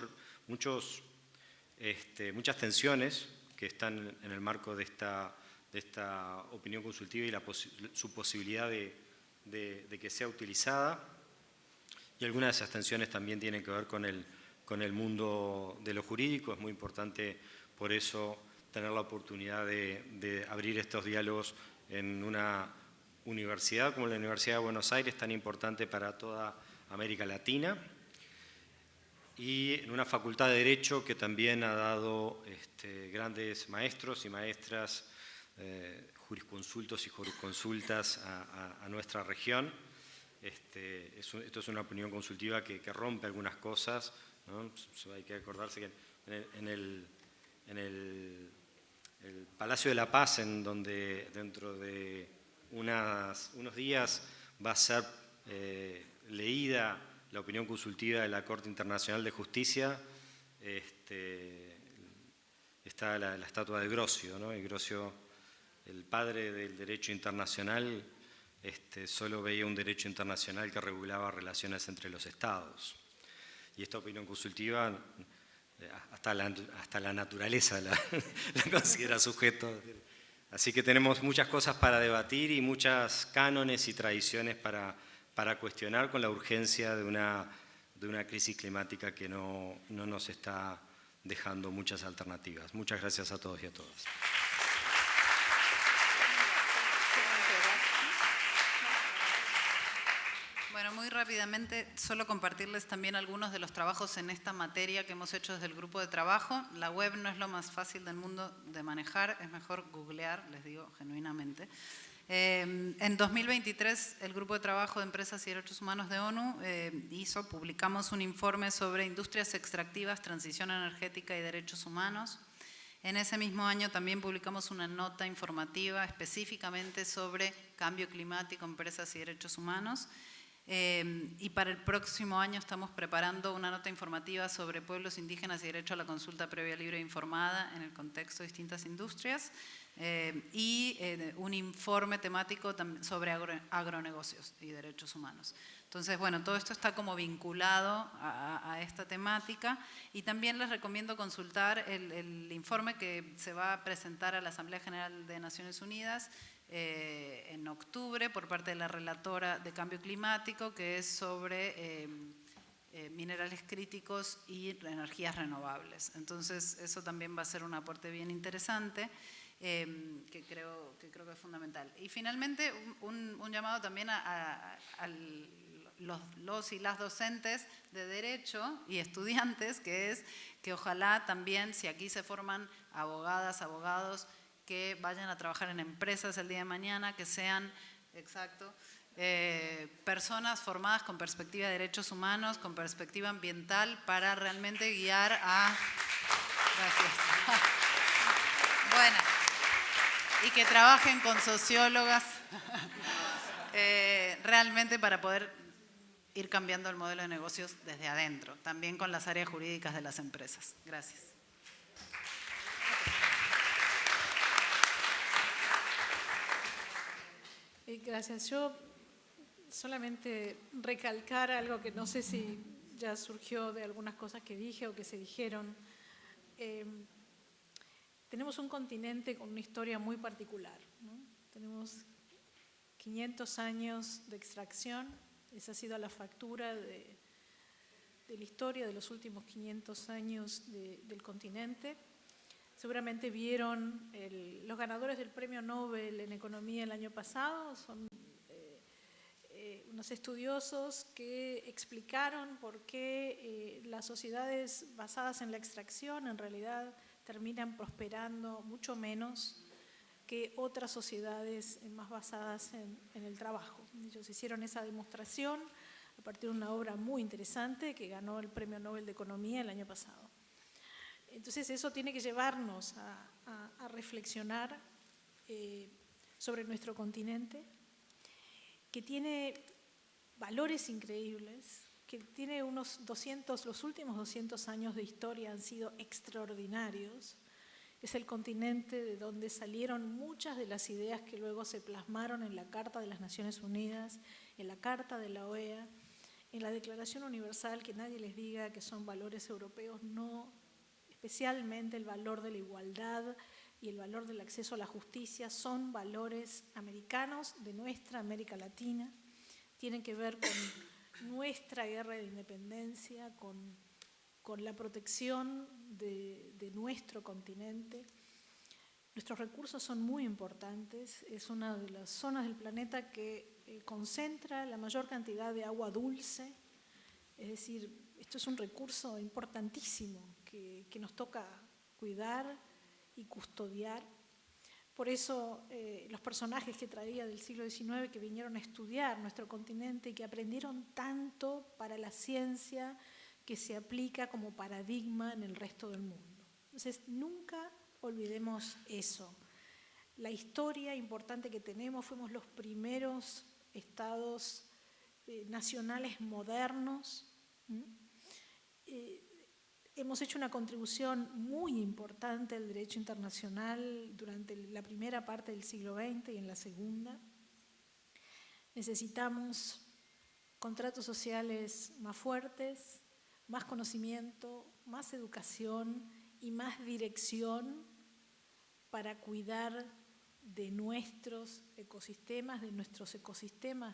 tensiones que están en el marco de esta opinión consultiva y su posibilidad de que sea utilizada. Y algunas de esas tensiones también tienen que ver con el mundo de lo jurídico. Es muy importante, por eso, tener la oportunidad de abrir estos diálogos en una universidad como la Universidad de Buenos Aires, tan importante para toda América Latina, y en una facultad de Derecho que también ha dado grandes maestros y maestras, jurisconsultos y jurisconsultas a nuestra región. Esto es una opinión consultiva que rompe algunas cosas, ¿no? Hay que acordarse que en el Palacio de la Paz, en donde dentro de unos días va a ser leída la opinión consultiva de la Corte Internacional de Justicia, está la estatua de Grosio, ¿no? Y Grosio, el padre del derecho internacional, solo veía un derecho internacional que regulaba relaciones entre los estados. Y esta opinión consultiva hasta la naturaleza la considera sujeto. Así que tenemos muchas cosas para debatir y muchas cánones y tradiciones para cuestionar, con la urgencia de una crisis climática que no nos está dejando muchas alternativas. Muchas gracias a todos y a todas. Bueno, muy rápidamente, solo compartirles también algunos de los trabajos en esta materia que hemos hecho desde el grupo de trabajo. La web no es lo más fácil del mundo de manejar, es mejor googlear, les digo genuinamente. En 2023, el Grupo de Trabajo de Empresas y Derechos Humanos de ONU publicamos un informe sobre industrias extractivas, transición energética y derechos humanos. En ese mismo año también publicamos una nota informativa específicamente sobre cambio climático, empresas y derechos humanos. Y para el próximo año estamos preparando una nota informativa sobre pueblos indígenas y derecho a la consulta previa, libre e informada en el contexto de distintas industrias, y un informe temático sobre agronegocios y derechos humanos. Entonces, bueno, todo esto está como vinculado a esta temática, y también les recomiendo consultar el informe que se va a presentar a la Asamblea General de Naciones Unidas en octubre por parte de la relatora de cambio climático, que es sobre minerales críticos y energías renovables. Entonces, eso también va a ser un aporte bien interesante. Que creo que es fundamental. Y finalmente, un llamado también a los y las docentes de Derecho y estudiantes, que es que ojalá también, si aquí se forman abogadas, abogados, que vayan a trabajar en empresas el día de mañana, que sean, personas formadas con perspectiva de derechos humanos, con perspectiva ambiental, para realmente guiar a... Gracias. Bueno, y que trabajen con sociólogas realmente para poder ir cambiando el modelo de negocios desde adentro, también con las áreas jurídicas de las empresas. Gracias. Gracias. Yo solamente recalcar algo que no sé si ya surgió de algunas cosas que dije o que se dijeron. Tenemos un continente con una historia muy particular, ¿no? Tenemos 500 años de extracción, esa ha sido la factura de la historia de los últimos 500 años del continente. Seguramente vieron los ganadores del Premio Nobel en Economía el año pasado, son unos estudiosos que explicaron por qué las sociedades basadas en la extracción en realidad terminan prosperando mucho menos que otras sociedades más basadas en el trabajo. Ellos hicieron esa demostración a partir de una obra muy interesante que ganó el Premio Nobel de Economía el año pasado. Entonces eso tiene que llevarnos a reflexionar sobre nuestro continente, que tiene valores increíbles, que tiene los últimos 200 años de historia han sido extraordinarios. Es el continente de donde salieron muchas de las ideas que luego se plasmaron en la Carta de las Naciones Unidas, en la Carta de la OEA, en la Declaración Universal, que nadie les diga que son valores europeos, no, especialmente el valor de la igualdad y el valor del acceso a la justicia, son valores americanos de nuestra América Latina, tienen que ver con nuestra guerra de independencia, con la protección de nuestro continente. Nuestros recursos son muy importantes, es una de las zonas del planeta que concentra la mayor cantidad de agua dulce, es decir, esto es un recurso importantísimo que nos toca cuidar y custodiar. Por eso los personajes que traía del siglo XIX que vinieron a estudiar nuestro continente y que aprendieron tanto para la ciencia que se aplica como paradigma en el resto del mundo. Entonces, nunca olvidemos eso. La historia importante que tenemos, fuimos los primeros estados nacionales modernos. Hemos hecho una contribución muy importante al derecho internacional durante la primera parte del siglo XX y en la segunda. Necesitamos contratos sociales más fuertes, más conocimiento, más educación y más dirección para cuidar de nuestros ecosistemas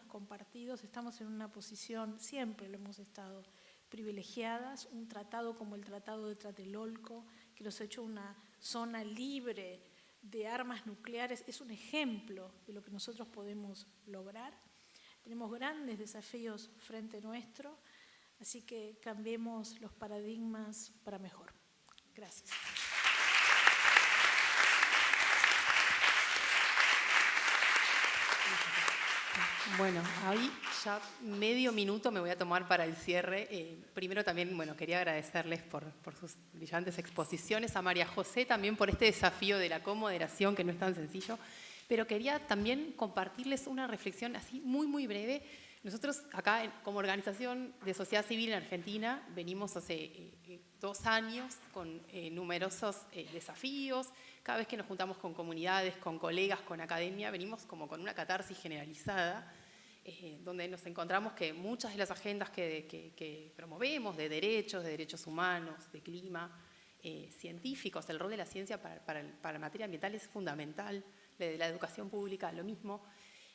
compartidos. Estamos en una posición, siempre lo hemos estado, privilegiadas. Un tratado como el Tratado de Tlatelolco, que nos ha hecho una zona libre de armas nucleares, es un ejemplo de lo que nosotros podemos lograr. Tenemos grandes desafíos frente nuestro, así que cambiemos los paradigmas para mejor. Gracias. Bueno, ahí ya medio minuto me voy a tomar para el cierre. Primero también, quería agradecerles por sus brillantes exposiciones, a María José también por este desafío de la comoderación, que no es tan sencillo, pero quería también compartirles una reflexión así muy, muy breve. Nosotros acá, como organización de sociedad civil en Argentina, venimos hace 2 años con numerosos desafíos. Cada vez que nos juntamos con comunidades, con colegas, con academia, venimos como con una catarsis generalizada, donde nos encontramos que muchas de las agendas que promovemos, de derechos humanos, de clima, científicos, el rol de la ciencia para la materia ambiental es fundamental, de la educación pública, lo mismo.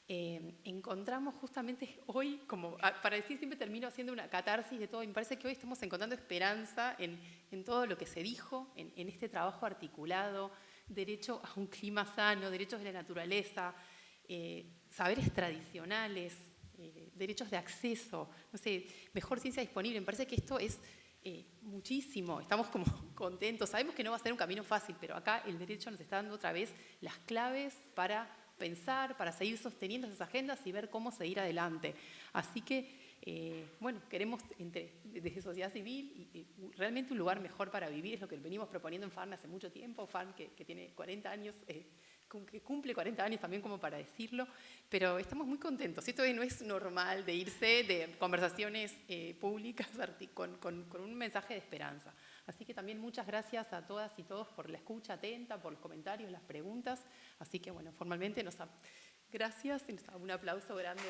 Encontramos justamente hoy, como para decir, siempre termino haciendo una catarsis de todo, y me parece que hoy estamos encontrando esperanza en todo lo que se dijo, en este trabajo articulado, derecho a un clima sano, derechos de la naturaleza, saberes tradicionales, derechos de acceso, no sé, mejor ciencia disponible. Me parece que esto es muchísimo, estamos como contentos, sabemos que no va a ser un camino fácil, pero acá el derecho nos está dando otra vez las claves para pensar, para seguir sosteniendo esas agendas y ver cómo seguir adelante. Así que, bueno, queremos desde sociedad civil y realmente un lugar mejor para vivir, es lo que venimos proponiendo en FARN hace mucho tiempo, FARN que tiene 40 años, que cumple 40 años también como para decirlo, pero estamos muy contentos. Esto no es normal de irse de conversaciones públicas con un mensaje de esperanza. Así que también muchas gracias a todas y todos por la escucha atenta, por los comentarios, las preguntas. Así que, bueno, formalmente gracias y un aplauso grande.